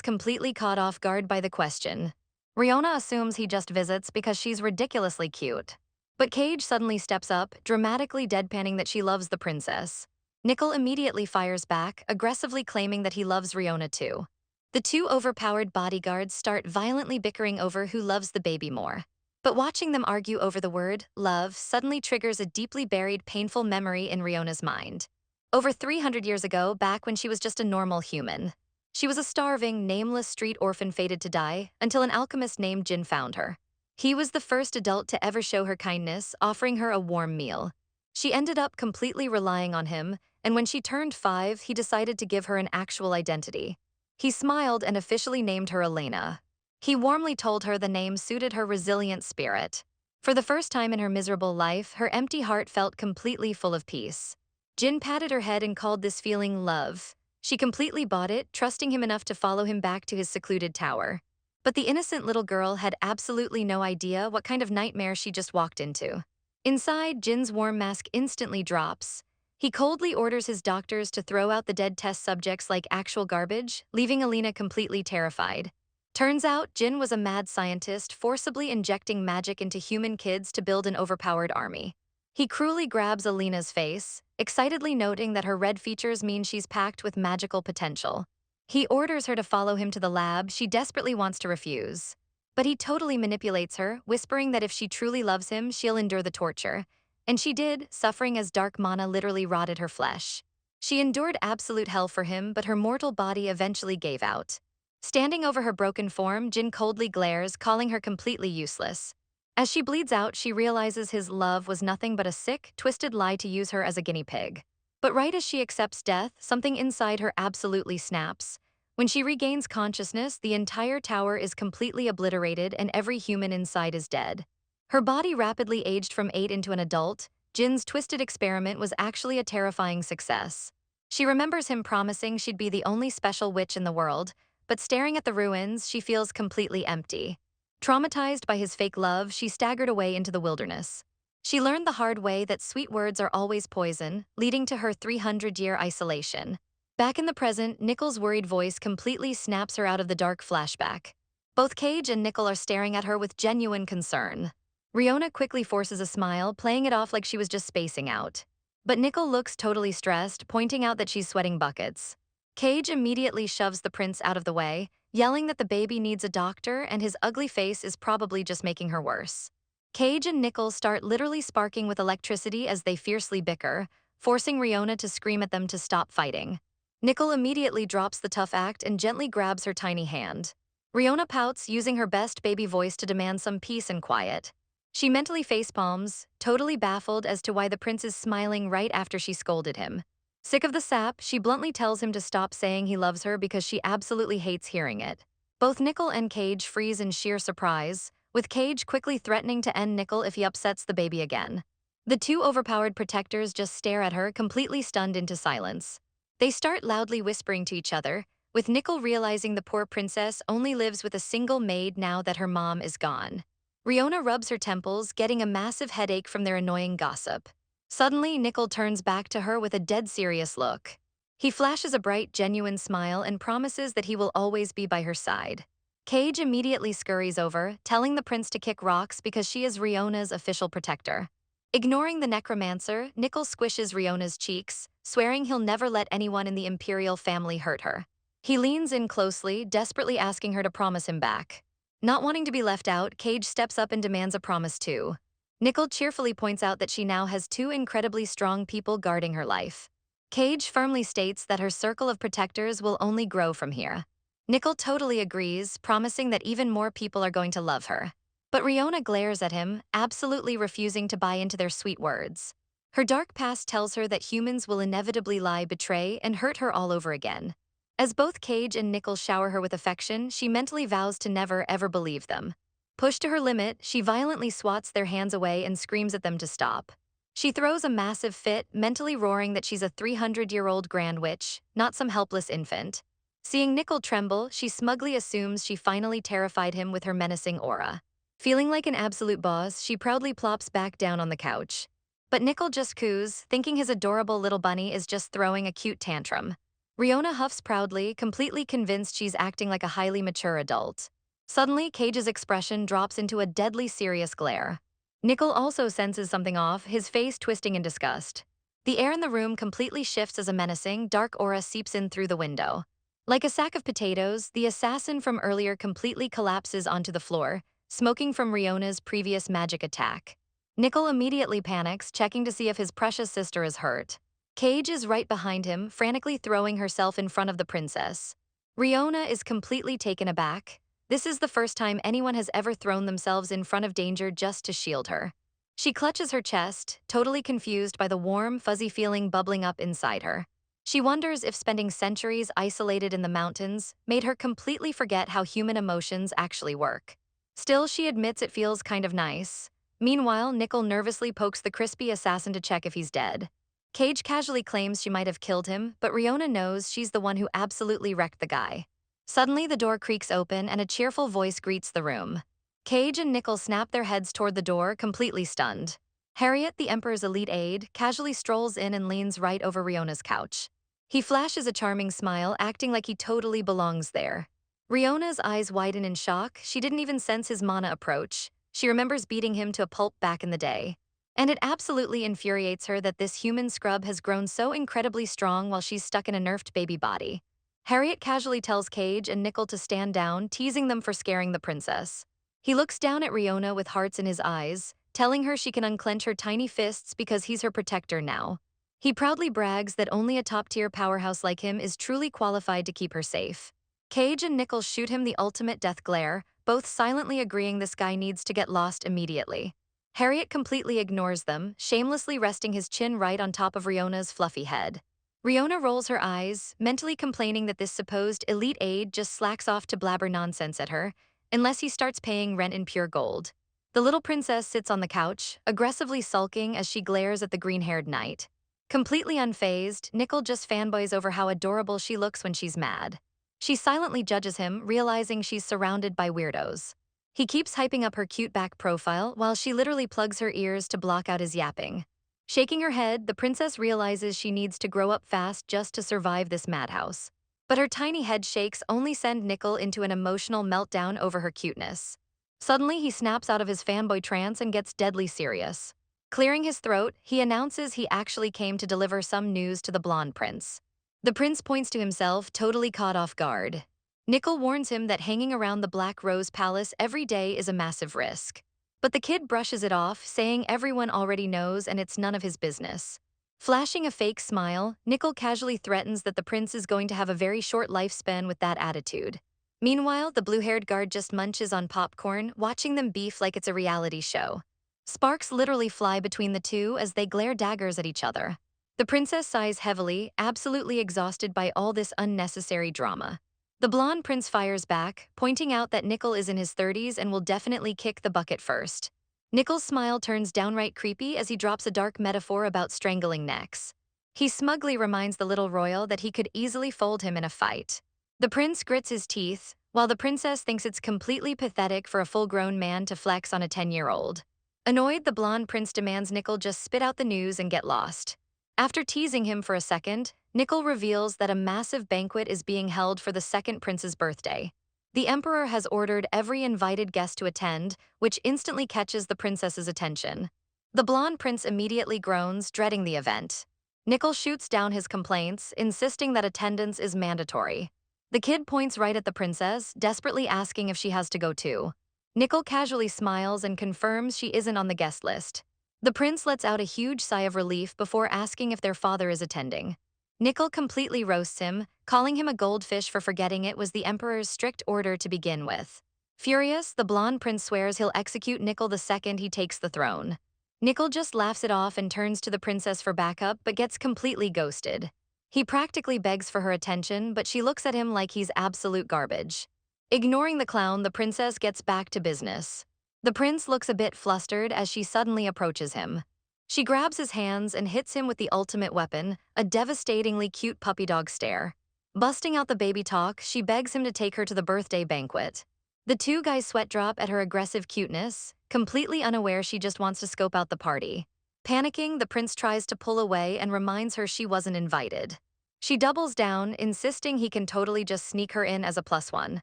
completely caught off guard by the question. Riona assumes he just visits because she's ridiculously cute. But Cage suddenly steps up, dramatically deadpanning that she loves the princess. Nickel immediately fires back, aggressively claiming that he loves Riona too. The two overpowered bodyguards start violently bickering over who loves the baby more. But watching them argue over the word, love, suddenly triggers a deeply buried, painful memory in Riona's mind. Over 300 years ago, back when she was just a normal human. She was a starving, nameless street orphan fated to die until an alchemist named Jin found her. He was the first adult to ever show her kindness, offering her a warm meal. She ended up completely relying on him, and when she turned 5, he decided to give her an actual identity. He smiled and officially named her Elena. He warmly told her the name suited her resilient spirit. For the first time in her miserable life, her empty heart felt completely full of peace. Jin patted her head and called this feeling love. She completely bought it, trusting him enough to follow him back to his secluded tower. But the innocent little girl had absolutely no idea what kind of nightmare she just walked into. Inside, Jin's warm mask instantly drops. He coldly orders his doctors to throw out the dead test subjects like actual garbage, leaving Alina completely terrified. Turns out, Jin was a mad scientist forcibly injecting magic into human kids to build an overpowered army. He cruelly grabs Alina's face, excitedly noting that her red features mean she's packed with magical potential. He orders her to follow him to the lab she desperately wants to refuse. But he totally manipulates her, whispering that if she truly loves him, she'll endure the torture. And she did, suffering as dark mana literally rotted her flesh. She endured absolute hell for him, but her mortal body eventually gave out. Standing over her broken form, Jin coldly glares, calling her completely useless. As she bleeds out, she realizes his love was nothing but a sick, twisted lie to use her as a guinea pig. But right as she accepts death, something inside her absolutely snaps. When she regains consciousness, the entire tower is completely obliterated and every human inside is dead. Her body rapidly aged from 8 into an adult. Jin's twisted experiment was actually a terrifying success. She remembers him promising she'd be the only special witch in the world, but staring at the ruins, she feels completely empty. Traumatized by his fake love, she staggered away into the wilderness. She learned the hard way that sweet words are always poison, leading to her 300-year isolation. Back in the present, Nickel's worried voice completely snaps her out of the dark flashback. Both Cage and Nickel are staring at her with genuine concern. Riona quickly forces a smile, playing it off like she was just spacing out. But Nickel looks totally stressed, pointing out that she's sweating buckets. Cage immediately shoves the prince out of the way, yelling that the baby needs a doctor and his ugly face is probably just making her worse. Cage and Nickel start literally sparking with electricity as they fiercely bicker, forcing Riona to scream at them to stop fighting. Nickel immediately drops the tough act and gently grabs her tiny hand. Riona pouts, using her best baby voice to demand some peace and quiet. She mentally facepalms, totally baffled as to why the prince is smiling right after she scolded him. Sick of the sap, she bluntly tells him to stop saying he loves her because she absolutely hates hearing it. Both Nickel and Cage freeze in sheer surprise, with Cage quickly threatening to end Nickel if he upsets the baby again. The two overpowered protectors just stare at her, completely stunned into silence. They start loudly whispering to each other, with Nickel realizing the poor princess only lives with a single maid now that her mom is gone. Riona rubs her temples, getting a massive headache from their annoying gossip. Suddenly, Nickel turns back to her with a dead serious look. He flashes a bright, genuine smile and promises that he will always be by her side. Cage immediately scurries over, telling the prince to kick rocks because she is Riona's official protector. Ignoring the necromancer, Nickel squishes Riona's cheeks, swearing he'll never let anyone in the imperial family hurt her. He leans in closely, desperately asking her to promise him back. Not wanting to be left out, Cage steps up and demands a promise too. Nickel cheerfully points out that she now has two incredibly strong people guarding her life. Cage firmly states that her circle of protectors will only grow from here. Nickel totally agrees, promising that even more people are going to love her. But Riona glares at him, absolutely refusing to buy into their sweet words. Her dark past tells her that humans will inevitably lie, betray, and hurt her all over again. As both Cage and Nickel shower her with affection, she mentally vows to never ever believe them. Pushed to her limit, she violently swats their hands away and screams at them to stop. She throws a massive fit, mentally roaring that she's a 300-year-old grand witch, not some helpless infant. Seeing Nickel tremble, she smugly assumes she finally terrified him with her menacing aura. Feeling like an absolute boss, she proudly plops back down on the couch. But Nickel just coos, thinking his adorable little bunny is just throwing a cute tantrum. Riona huffs proudly, completely convinced she's acting like a highly mature adult. Suddenly, Cage's expression drops into a deadly serious glare. Nickel also senses something off, his face twisting in disgust. The air in the room completely shifts as a menacing, dark aura seeps in through the window. Like a sack of potatoes, the assassin from earlier completely collapses onto the floor, smoking from Riona's previous magic attack. Nickel immediately panics, checking to see if his precious sister is hurt. Cage is right behind him, frantically throwing herself in front of the princess. Riona is completely taken aback. This is the first time anyone has ever thrown themselves in front of danger just to shield her. She clutches her chest, totally confused by the warm, fuzzy feeling bubbling up inside her. She wonders if spending centuries isolated in the mountains made her completely forget how human emotions actually work. Still, she admits it feels kind of nice. Meanwhile, Nickel nervously pokes the crispy assassin to check if he's dead. Cage casually claims she might have killed him, but Riona knows she's the one who absolutely wrecked the guy. Suddenly, the door creaks open and a cheerful voice greets the room. Cage and Nickel snap their heads toward the door, completely stunned. Harriet, the Emperor's elite aide, casually strolls in and leans right over Riona's couch. He flashes a charming smile, acting like he totally belongs there. Riona's eyes widen in shock. She didn't even sense his mana approach. She remembers beating him to a pulp back in the day. And it absolutely infuriates her that this human scrub has grown so incredibly strong while she's stuck in a nerfed baby body. Harriet casually tells Cage and Nickel to stand down, teasing them for scaring the princess. He looks down at Riona with hearts in his eyes, telling her she can unclench her tiny fists because he's her protector now. He proudly brags that only a top-tier powerhouse like him is truly qualified to keep her safe. Cage and Nickel shoot him the ultimate death glare, both silently agreeing this guy needs to get lost immediately. Harriet completely ignores them, shamelessly resting his chin right on top of Riona's fluffy head. Riona rolls her eyes, mentally complaining that this supposed elite aide just slacks off to blabber nonsense at her, unless he starts paying rent in pure gold. The little princess sits on the couch, aggressively sulking as she glares at the green-haired knight. Completely unfazed, Nickel just fanboys over how adorable she looks when she's mad. She silently judges him, realizing she's surrounded by weirdos. He keeps hyping up her cute back profile while she literally plugs her ears to block out his yapping. Shaking her head, the princess realizes she needs to grow up fast just to survive this madhouse. But her tiny head shakes only send Nickel into an emotional meltdown over her cuteness. Suddenly, he snaps out of his fanboy trance and gets deadly serious. Clearing his throat, he announces he actually came to deliver some news to the blonde prince. The prince points to himself, totally caught off guard. Nickel warns him that hanging around the Black Rose Palace every day is a massive risk. But the kid brushes it off, saying everyone already knows and it's none of his business. Flashing a fake smile, Nickel casually threatens that the prince is going to have a very short lifespan with that attitude. Meanwhile, the blue-haired guard just munches on popcorn, watching them beef like it's a reality show. Sparks literally fly between the two as they glare daggers at each other. The princess sighs heavily, absolutely exhausted by all this unnecessary drama. The blonde prince fires back, pointing out that Nickel is in his 30s and will definitely kick the bucket first. Nickel's smile turns downright creepy as he drops a dark metaphor about strangling necks. He smugly reminds the little royal that he could easily fold him in a fight. The prince grits his teeth, while the princess thinks it's completely pathetic for a full-grown man to flex on a 10-year-old. Annoyed, the blonde prince demands Nickel just spit out the news and get lost. After teasing him for a second, Nickel reveals that a massive banquet is being held for the second prince's birthday. The emperor has ordered every invited guest to attend, which instantly catches the princess's attention. The blonde prince immediately groans, dreading the event. Nickel shoots down his complaints, insisting that attendance is mandatory. The kid points right at the princess, desperately asking if she has to go too. Nickel casually smiles and confirms she isn't on the guest list. The prince lets out a huge sigh of relief before asking if their father is attending. Nickel completely roasts him, calling him a goldfish for forgetting it was the emperor's strict order to begin with. Furious, the blonde prince swears he'll execute Nickel the second he takes the throne. Nickel just laughs it off and turns to the princess for backup but gets completely ghosted. He practically begs for her attention, but she looks at him like he's absolute garbage. Ignoring the clown, the princess gets back to business. The prince looks a bit flustered as she suddenly approaches him. She grabs his hands and hits him with the ultimate weapon, a devastatingly cute puppy dog stare. Busting out the baby talk, she begs him to take her to the birthday banquet. The two guys sweat drop at her aggressive cuteness, completely unaware she just wants to scope out the party. Panicking, the prince tries to pull away and reminds her she wasn't invited. She doubles down, insisting he can totally just sneak her in as a plus one.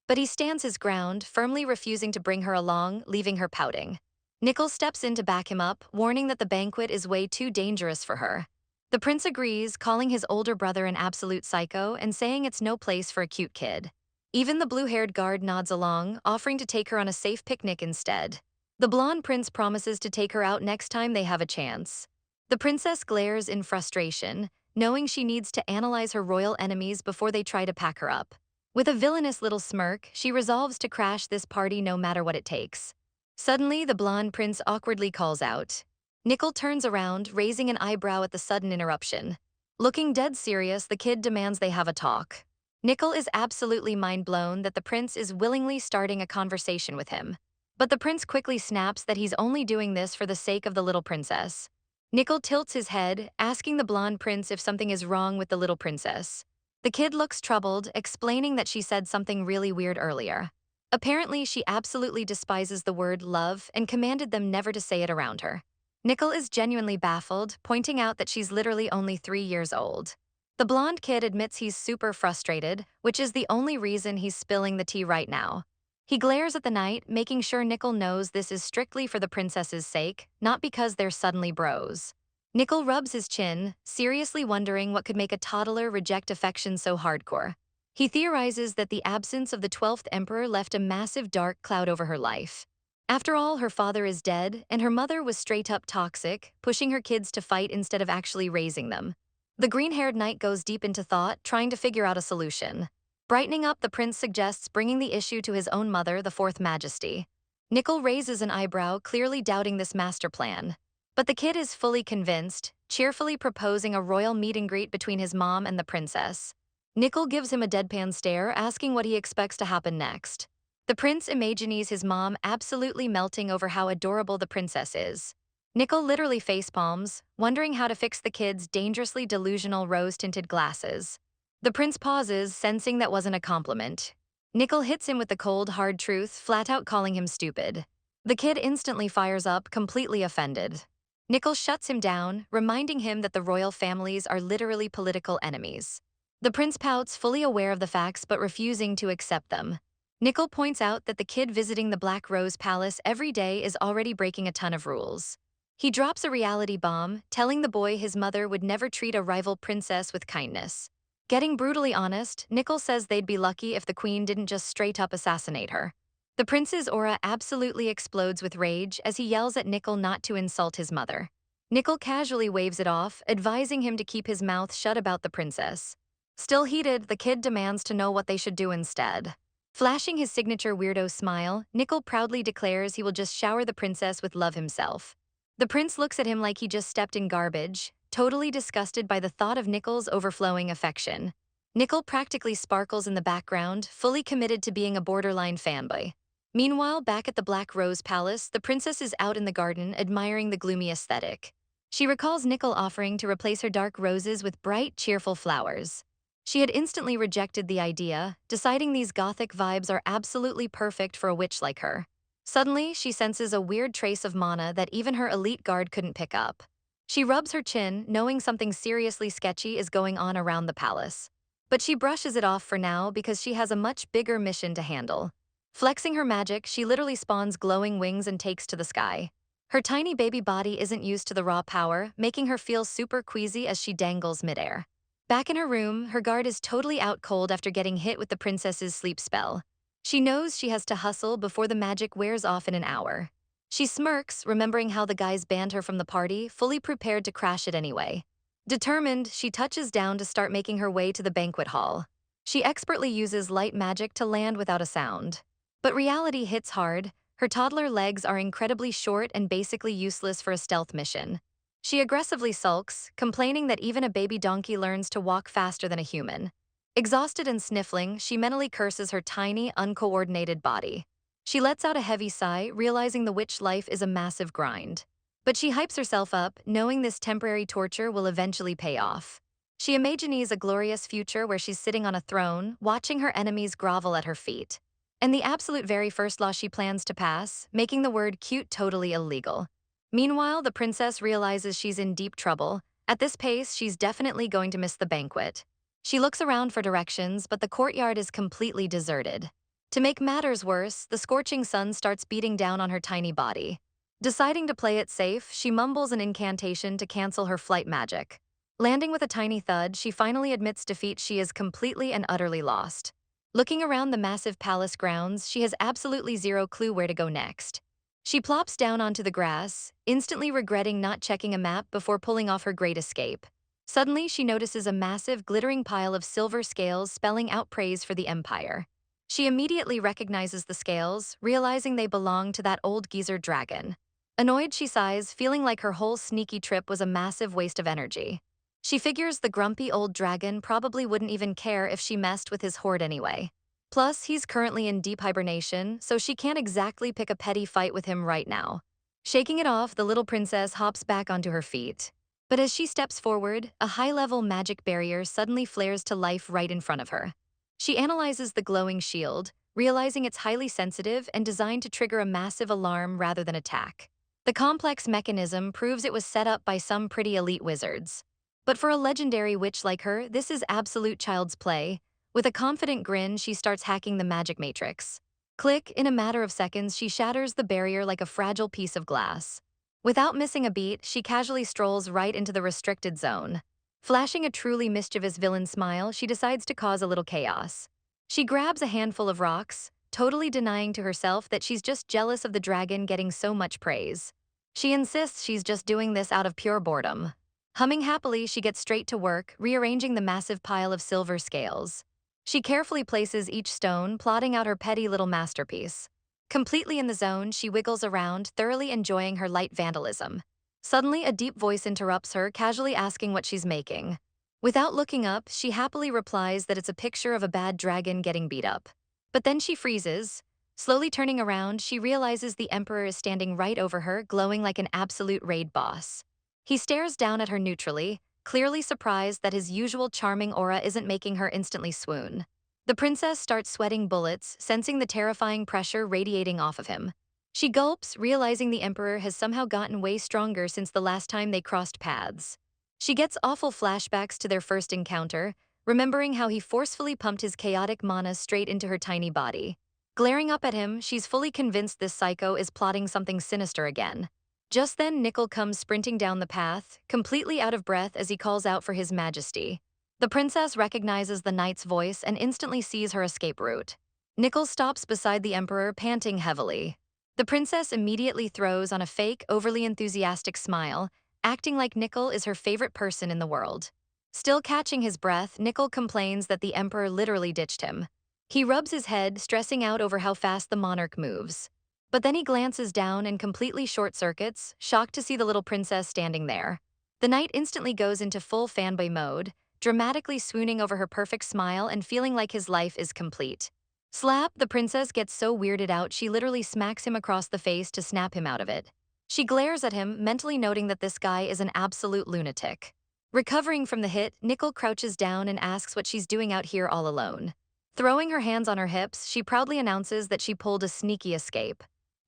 But he stands his ground, firmly refusing to bring her along, leaving her pouting. Nickel steps in to back him up, warning that the banquet is way too dangerous for her. The prince agrees, calling his older brother an absolute psycho and saying it's no place for a cute kid. Even the blue-haired guard nods along, offering to take her on a safe picnic instead. The blonde prince promises to take her out next time they have a chance. The princess glares in frustration, knowing she needs to analyze her royal enemies before they try to pack her up. With a villainous little smirk, she resolves to crash this party no matter what it takes. Suddenly, the blonde prince awkwardly calls out. Nickel turns around, raising an eyebrow at the sudden interruption. Looking dead serious, the kid demands they have a talk. Nickel is absolutely mind-blown that the prince is willingly starting a conversation with him. But the prince quickly snaps that he's only doing this for the sake of the little princess. Nickel tilts his head, asking the blonde prince if something is wrong with the little princess. The kid looks troubled, explaining that she said something really weird earlier. Apparently, she absolutely despises the word love and commanded them never to say it around her. Nickel is genuinely baffled, pointing out that she's literally only 3 years old. The blonde kid admits he's super frustrated, which is the only reason he's spilling the tea right now. He glares at the knight, making sure Nickel knows this is strictly for the princess's sake, not because they're suddenly bros. Nickel rubs his chin, seriously wondering what could make a toddler reject affection so hardcore. He theorizes that the absence of the 12th emperor left a massive dark cloud over her life. After all, her father is dead, and her mother was straight-up toxic, pushing her kids to fight instead of actually raising them. The green-haired knight goes deep into thought, trying to figure out a solution. Brightening up, the prince suggests bringing the issue to his own mother, the Fourth Majesty. Nickel raises an eyebrow, clearly doubting this master plan. But the kid is fully convinced, cheerfully proposing a royal meet-and-greet between his mom and the princess. Nickel gives him a deadpan stare, asking what he expects to happen next. The prince imagines his mom absolutely melting over how adorable the princess is. Nickel literally facepalms, wondering how to fix the kid's dangerously delusional rose-tinted glasses. The prince pauses, sensing that wasn't a compliment. Nickel hits him with the cold, hard truth, flat out calling him stupid. The kid instantly fires up, completely offended. Nickel shuts him down, reminding him that the royal families are literally political enemies. The prince pouts, fully aware of the facts but refusing to accept them. Nickel points out that the kid visiting the Black Rose Palace every day is already breaking a ton of rules. He drops a reality bomb, telling the boy his mother would never treat a rival princess with kindness. Getting brutally honest, Nickel says they'd be lucky if the queen didn't just straight-up assassinate her. The prince's aura absolutely explodes with rage as he yells at Nickel not to insult his mother. Nickel casually waves it off, advising him to keep his mouth shut about the princess. Still heated, the kid demands to know what they should do instead. Flashing his signature weirdo smile, Nickel proudly declares he will just shower the princess with love himself. The prince looks at him like he just stepped in garbage, totally disgusted by the thought of Nickel's overflowing affection. Nickel practically sparkles in the background, fully committed to being a borderline fanboy. Meanwhile, back at the Black Rose Palace, the princess is out in the garden admiring the gloomy aesthetic. She recalls Nickel offering to replace her dark roses with bright, cheerful flowers. She had instantly rejected the idea, deciding these gothic vibes are absolutely perfect for a witch like her. Suddenly, she senses a weird trace of mana that even her elite guard couldn't pick up. She rubs her chin, knowing something seriously sketchy is going on around the palace. But she brushes it off for now because she has a much bigger mission to handle. Flexing her magic, she literally spawns glowing wings and takes to the sky. Her tiny baby body isn't used to the raw power, making her feel super queasy as she dangles midair. Back in her room, her guard is totally out cold after getting hit with the princess's sleep spell. She knows she has to hustle before the magic wears off in an hour. She smirks, remembering how the guys banned her from the party, fully prepared to crash it anyway. Determined, she touches down to start making her way to the banquet hall. She expertly uses light magic to land without a sound. But reality hits hard. Her toddler legs are incredibly short and basically useless for a stealth mission. She aggressively sulks, complaining that even a baby donkey learns to walk faster than a human. Exhausted and sniffling, she mentally curses her tiny, uncoordinated body. She lets out a heavy sigh, realizing the witch life is a massive grind. But she hypes herself up, knowing this temporary torture will eventually pay off. She imagines a glorious future where she's sitting on a throne, watching her enemies grovel at her feet. And the absolute very first law she plans to pass, making the word cute totally illegal. Meanwhile, the princess realizes she's in deep trouble. At this pace, she's definitely going to miss the banquet. She looks around for directions, but the courtyard is completely deserted. To make matters worse, the scorching sun starts beating down on her tiny body. Deciding to play it safe, she mumbles an incantation to cancel her flight magic. Landing with a tiny thud, she finally admits defeat. She is completely and utterly lost. Looking around the massive palace grounds, she has absolutely zero clue where to go next. She plops down onto the grass, instantly regretting not checking a map before pulling off her great escape. Suddenly, she notices a massive, glittering pile of silver scales spelling out praise for the empire. She immediately recognizes the scales, realizing they belong to that old geezer dragon. Annoyed, she sighs, feeling like her whole sneaky trip was a massive waste of energy. She figures the grumpy old dragon probably wouldn't even care if she messed with his hoard anyway. Plus, he's currently in deep hibernation, so she can't exactly pick a petty fight with him right now. Shaking it off, the little princess hops back onto her feet. But as she steps forward, a high-level magic barrier suddenly flares to life right in front of her. She analyzes the glowing shield, realizing it's highly sensitive and designed to trigger a massive alarm rather than attack. The complex mechanism proves it was set up by some pretty elite wizards. But for a legendary witch like her, this is absolute child's play. With a confident grin, she starts hacking the magic matrix. Click, in a matter of seconds, she shatters the barrier like a fragile piece of glass. Without missing a beat, she casually strolls right into the restricted zone. Flashing a truly mischievous villain smile, she decides to cause a little chaos. She grabs a handful of rocks, totally denying to herself that she's just jealous of the dragon getting so much praise. She insists she's just doing this out of pure boredom. Humming happily, she gets straight to work, rearranging the massive pile of silver scales. She carefully places each stone, plotting out her petty little masterpiece. Completely in the zone, she wiggles around, thoroughly enjoying her light vandalism. Suddenly, a deep voice interrupts her, casually asking what she's making. Without looking up, she happily replies that it's a picture of a bad dragon getting beat up. But then she freezes. Slowly turning around, she realizes the emperor is standing right over her, glowing like an absolute raid boss. He stares down at her neutrally, clearly surprised that his usual charming aura isn't making her instantly swoon. The princess starts sweating bullets, sensing the terrifying pressure radiating off of him. She gulps, realizing the emperor has somehow gotten way stronger since the last time they crossed paths. She gets awful flashbacks to their first encounter, remembering how he forcefully pumped his chaotic mana straight into her tiny body. Glaring up at him, she's fully convinced this psycho is plotting something sinister again. Just then, Nickel comes sprinting down the path, completely out of breath as he calls out for his majesty. The princess recognizes the knight's voice and instantly sees her escape route. Nickel stops beside the emperor, panting heavily. The princess immediately throws on a fake, overly enthusiastic smile, acting like Nickel is her favorite person in the world. Still catching his breath, Nickel complains that the emperor literally ditched him. He rubs his head, stressing out over how fast the monarch moves. But then he glances down and completely short-circuits, shocked to see the little princess standing there. The knight instantly goes into full fanboy mode, dramatically swooning over her perfect smile and feeling like his life is complete. Slap, the princess gets so weirded out she literally smacks him across the face to snap him out of it. She glares at him, mentally noting that this guy is an absolute lunatic. Recovering from the hit, Nickel crouches down and asks what she's doing out here all alone. Throwing her hands on her hips, she proudly announces that she pulled a sneaky escape.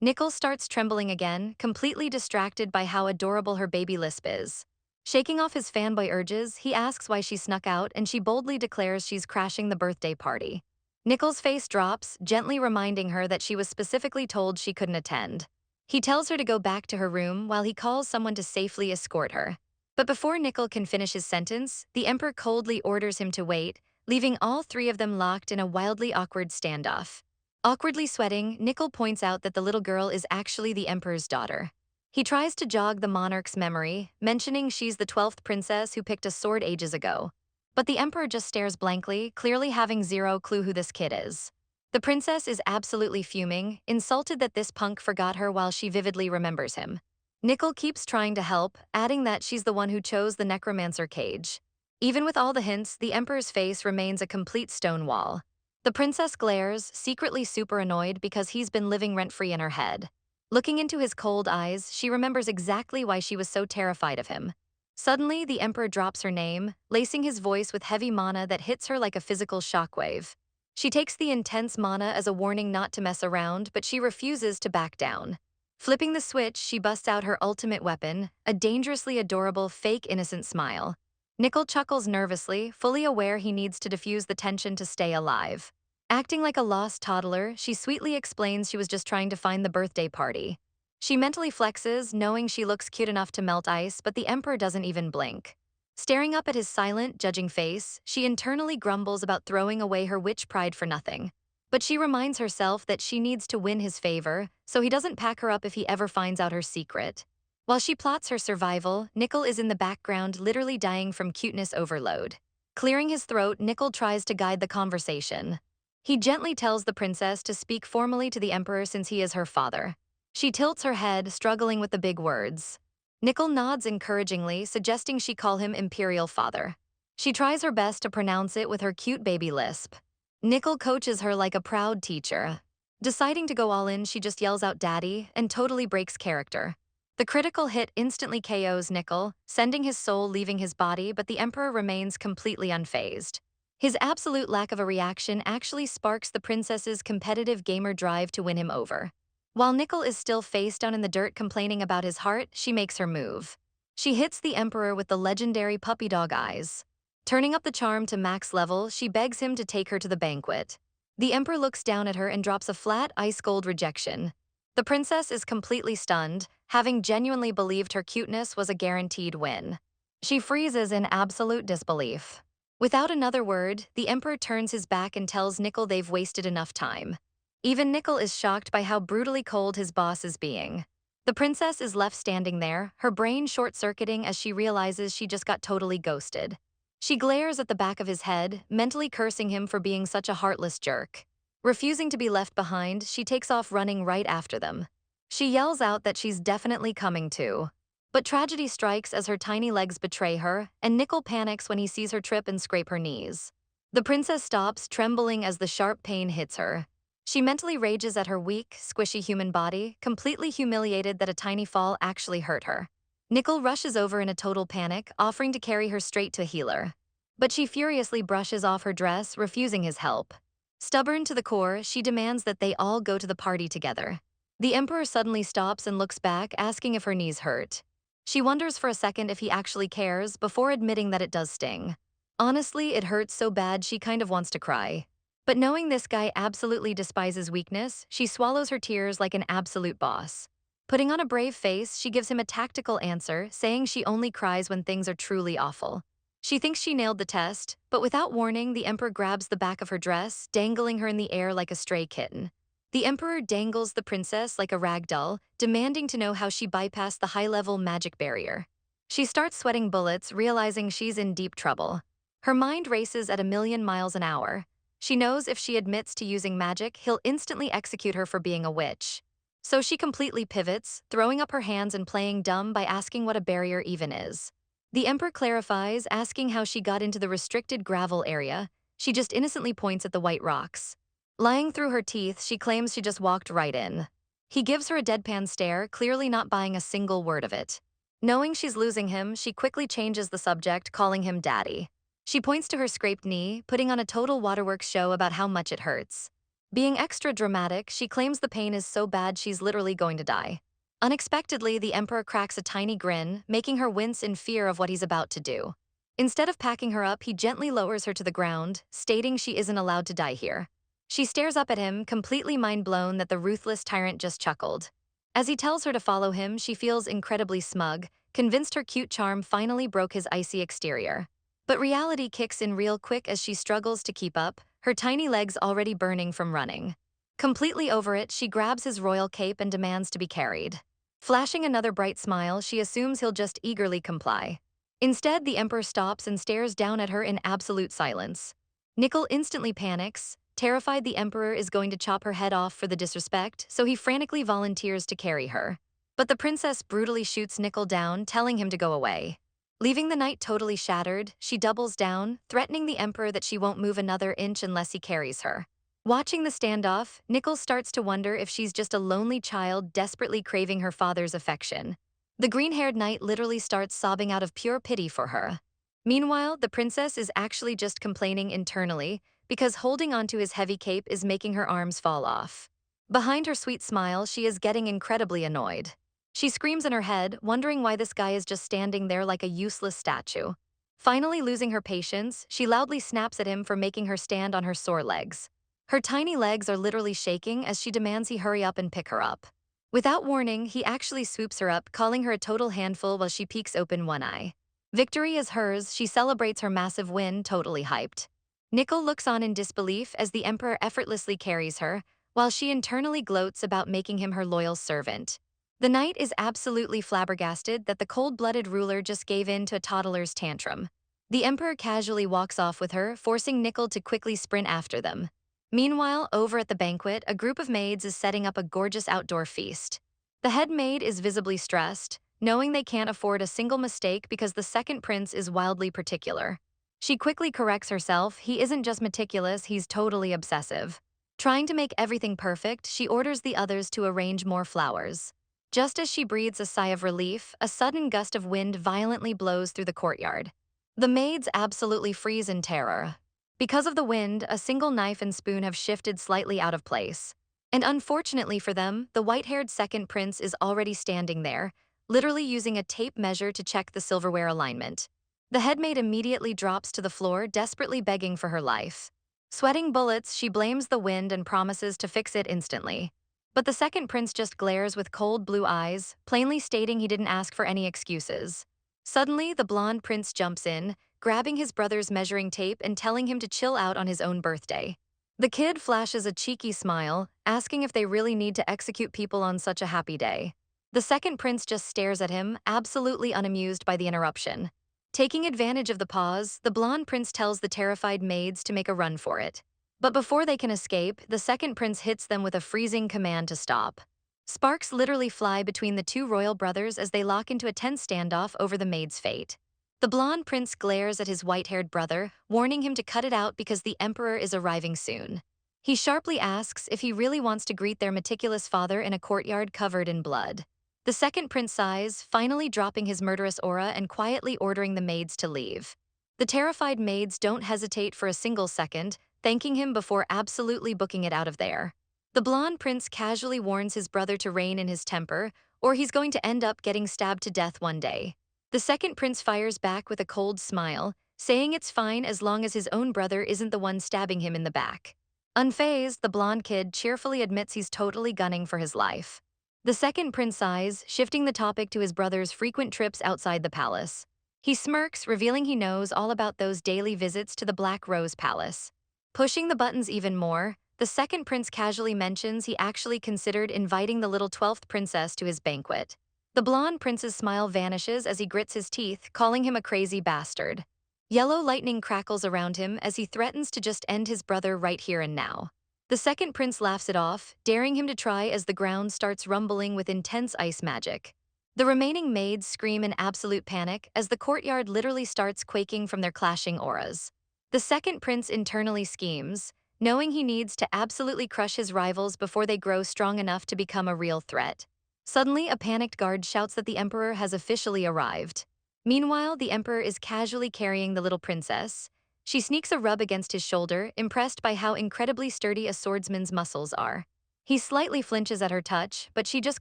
Nickel starts trembling again, completely distracted by how adorable her baby lisp is. Shaking off his fanboy urges, he asks why she snuck out and she boldly declares she's crashing the birthday party. Nickel's face drops, gently reminding her that she was specifically told she couldn't attend. He tells her to go back to her room while he calls someone to safely escort her. But before Nickel can finish his sentence, the Emperor coldly orders him to wait, leaving all three of them locked in a wildly awkward standoff. Awkwardly sweating, Nickel points out that the little girl is actually the Emperor's daughter. He tries to jog the monarch's memory, mentioning she's the 12th princess who picked a sword ages ago. But the Emperor just stares blankly, clearly having zero clue who this kid is. The princess is absolutely fuming, insulted that this punk forgot her while she vividly remembers him. Nickel keeps trying to help, adding that she's the one who chose the necromancer cage. Even with all the hints, the Emperor's face remains a complete stone wall. The princess glares, secretly super annoyed because he's been living rent-free in her head. Looking into his cold eyes, she remembers exactly why she was so terrified of him. Suddenly, the Emperor drops her name, lacing his voice with heavy mana that hits her like a physical shockwave. She takes the intense mana as a warning not to mess around, but she refuses to back down. Flipping the switch, she busts out her ultimate weapon, a dangerously adorable fake innocent smile. Nickel chuckles nervously, fully aware he needs to diffuse the tension to stay alive. Acting like a lost toddler, she sweetly explains she was just trying to find the birthday party. She mentally flexes, knowing she looks cute enough to melt ice, but the Emperor doesn't even blink. Staring up at his silent, judging face, she internally grumbles about throwing away her witch pride for nothing. But she reminds herself that she needs to win his favor, so he doesn't pack her up if he ever finds out her secret. While she plots her survival, Nickel is in the background literally dying from cuteness overload. Clearing his throat, Nickel tries to guide the conversation. He gently tells the princess to speak formally to the Emperor since he is her father. She tilts her head, struggling with the big words. Nickel nods encouragingly, suggesting she call him Imperial Father. She tries her best to pronounce it with her cute baby lisp. Nickel coaches her like a proud teacher. Deciding to go all in, she just yells out "Daddy" and totally breaks character. The critical hit instantly KOs Nickel, sending his soul leaving his body, but the Emperor remains completely unfazed. His absolute lack of a reaction actually sparks the princess's competitive gamer drive to win him over. While Nickel is still face down in the dirt complaining about his heart, she makes her move. She hits the Emperor with the legendary puppy dog eyes. Turning up the charm to max level, she begs him to take her to the banquet. The Emperor looks down at her and drops a flat, ice-cold rejection. The princess is completely stunned, having genuinely believed her cuteness was a guaranteed win. She freezes in absolute disbelief. Without another word, the Emperor turns his back and tells Nickel they've wasted enough time. Even Nickel is shocked by how brutally cold his boss is being. The princess is left standing there, her brain short-circuiting as she realizes she just got totally ghosted. She glares at the back of his head, mentally cursing him for being such a heartless jerk. Refusing to be left behind, she takes off running right after them. She yells out that she's definitely coming too. But tragedy strikes as her tiny legs betray her, and Nickel panics when he sees her trip and scrape her knees. The princess stops, trembling as the sharp pain hits her. She mentally rages at her weak, squishy human body, completely humiliated that a tiny fall actually hurt her. Nickel rushes over in a total panic, offering to carry her straight to a healer. But she furiously brushes off her dress, refusing his help. Stubborn to the core, she demands that they all go to the party together. The Emperor suddenly stops and looks back, asking if her knees hurt. She wonders for a second if he actually cares, before admitting that it does sting. Honestly, it hurts so bad she kind of wants to cry. But knowing this guy absolutely despises weakness, she swallows her tears like an absolute boss. Putting on a brave face, she gives him a tactical answer, saying she only cries when things are truly awful. She thinks she nailed the test, but without warning, the Emperor grabs the back of her dress, dangling her in the air like a stray kitten. The Emperor dangles the princess like a rag doll, demanding to know how she bypassed the high-level magic barrier. She starts sweating bullets, realizing she's in deep trouble. Her mind races at 1,000,000 miles an hour. She knows if she admits to using magic, he'll instantly execute her for being a witch. So she completely pivots, throwing up her hands and playing dumb by asking what a barrier even is. The Emperor clarifies, asking how she got into the restricted gravel area. She just innocently points at the white rocks. Lying through her teeth, she claims she just walked right in. He gives her a deadpan stare, clearly not buying a single word of it. Knowing she's losing him, she quickly changes the subject, calling him Daddy. She points to her scraped knee, putting on a total waterworks show about how much it hurts. Being extra dramatic, she claims the pain is so bad she's literally going to die. Unexpectedly, the Emperor cracks a tiny grin, making her wince in fear of what he's about to do. Instead of packing her up, he gently lowers her to the ground, stating she isn't allowed to die here. She stares up at him, completely mind-blown that the ruthless tyrant just chuckled. As he tells her to follow him, she feels incredibly smug, convinced her cute charm finally broke his icy exterior. But reality kicks in real quick as she struggles to keep up, her tiny legs already burning from running. Completely over it, she grabs his royal cape and demands to be carried. Flashing another bright smile, she assumes he'll just eagerly comply. Instead, the emperor stops and stares down at her in absolute silence. Nickel instantly panics, terrified the emperor is going to chop her head off for the disrespect, so he frantically volunteers to carry her. But the princess brutally shoots Nickel down, telling him to go away. Leaving the knight totally shattered, she doubles down, threatening the emperor that she won't move another inch unless he carries her. Watching the standoff, Nickel starts to wonder if she's just a lonely child desperately craving her father's affection. The green-haired knight literally starts sobbing out of pure pity for her. Meanwhile, the princess is actually just complaining internally because holding onto his heavy cape is making her arms fall off. Behind her sweet smile, she is getting incredibly annoyed. She screams in her head, wondering why this guy is just standing there like a useless statue. Finally losing her patience, she loudly snaps at him for making her stand on her sore legs. Her tiny legs are literally shaking as she demands he hurry up and pick her up. Without warning, he actually swoops her up, calling her a total handful while she peeks open one eye. Victory is hers, she celebrates her massive win, totally hyped. Nickel looks on in disbelief as the emperor effortlessly carries her, while she internally gloats about making him her loyal servant. The knight is absolutely flabbergasted that the cold-blooded ruler just gave in to a toddler's tantrum. The emperor casually walks off with her, forcing Nickel to quickly sprint after them. Meanwhile, over at the banquet, a group of maids is setting up a gorgeous outdoor feast. The head maid is visibly stressed, knowing they can't afford a single mistake because the second prince is wildly particular. She quickly corrects herself, he isn't just meticulous, he's totally obsessive. Trying to make everything perfect, she orders the others to arrange more flowers. Just as she breathes a sigh of relief, a sudden gust of wind violently blows through the courtyard. The maids absolutely freeze in terror. Because of the wind, a single knife and spoon have shifted slightly out of place. And unfortunately for them, the white-haired second prince is already standing there, literally using a tape measure to check the silverware alignment. The headmaid immediately drops to the floor, desperately begging for her life. Sweating bullets, she blames the wind and promises to fix it instantly. But the second prince just glares with cold blue eyes, plainly stating he didn't ask for any excuses. Suddenly, the blonde prince jumps in, grabbing his brother's measuring tape and telling him to chill out on his own birthday. The kid flashes a cheeky smile, asking if they really need to execute people on such a happy day. The second prince just stares at him, absolutely unamused by the interruption. Taking advantage of the pause, the blonde prince tells the terrified maids to make a run for it. But before they can escape, the second prince hits them with a freezing command to stop. Sparks literally fly between the two royal brothers as they lock into a tense standoff over the maid's fate. The blonde prince glares at his white-haired brother, warning him to cut it out because the emperor is arriving soon. He sharply asks if he really wants to greet their meticulous father in a courtyard covered in blood. The second prince sighs, finally dropping his murderous aura and quietly ordering the maids to leave. The terrified maids don't hesitate for a single second, thanking him before absolutely booking it out of there. The blonde prince casually warns his brother to rein in his temper, or he's going to end up getting stabbed to death one day. The second prince fires back with a cold smile, saying it's fine as long as his own brother isn't the one stabbing him in the back. Unfazed, the blonde kid cheerfully admits he's totally gunning for his life. The second prince sighs, shifting the topic to his brother's frequent trips outside the palace. He smirks, revealing he knows all about those daily visits to the Black Rose Palace. Pushing the buttons even more, the second prince casually mentions he actually considered inviting the little 12th princess to his banquet. The blonde prince's smile vanishes as he grits his teeth, calling him a crazy bastard. Yellow lightning crackles around him as he threatens to just end his brother right here and now. The second prince laughs it off, daring him to try as the ground starts rumbling with intense ice magic. The remaining maids scream in absolute panic as the courtyard literally starts quaking from their clashing auras. The second prince internally schemes, knowing he needs to absolutely crush his rivals before they grow strong enough to become a real threat. Suddenly, a panicked guard shouts that the emperor has officially arrived. Meanwhile, the emperor is casually carrying the little princess. She sneaks a rub against his shoulder, impressed by how incredibly sturdy a swordsman's muscles are. He slightly flinches at her touch, but she just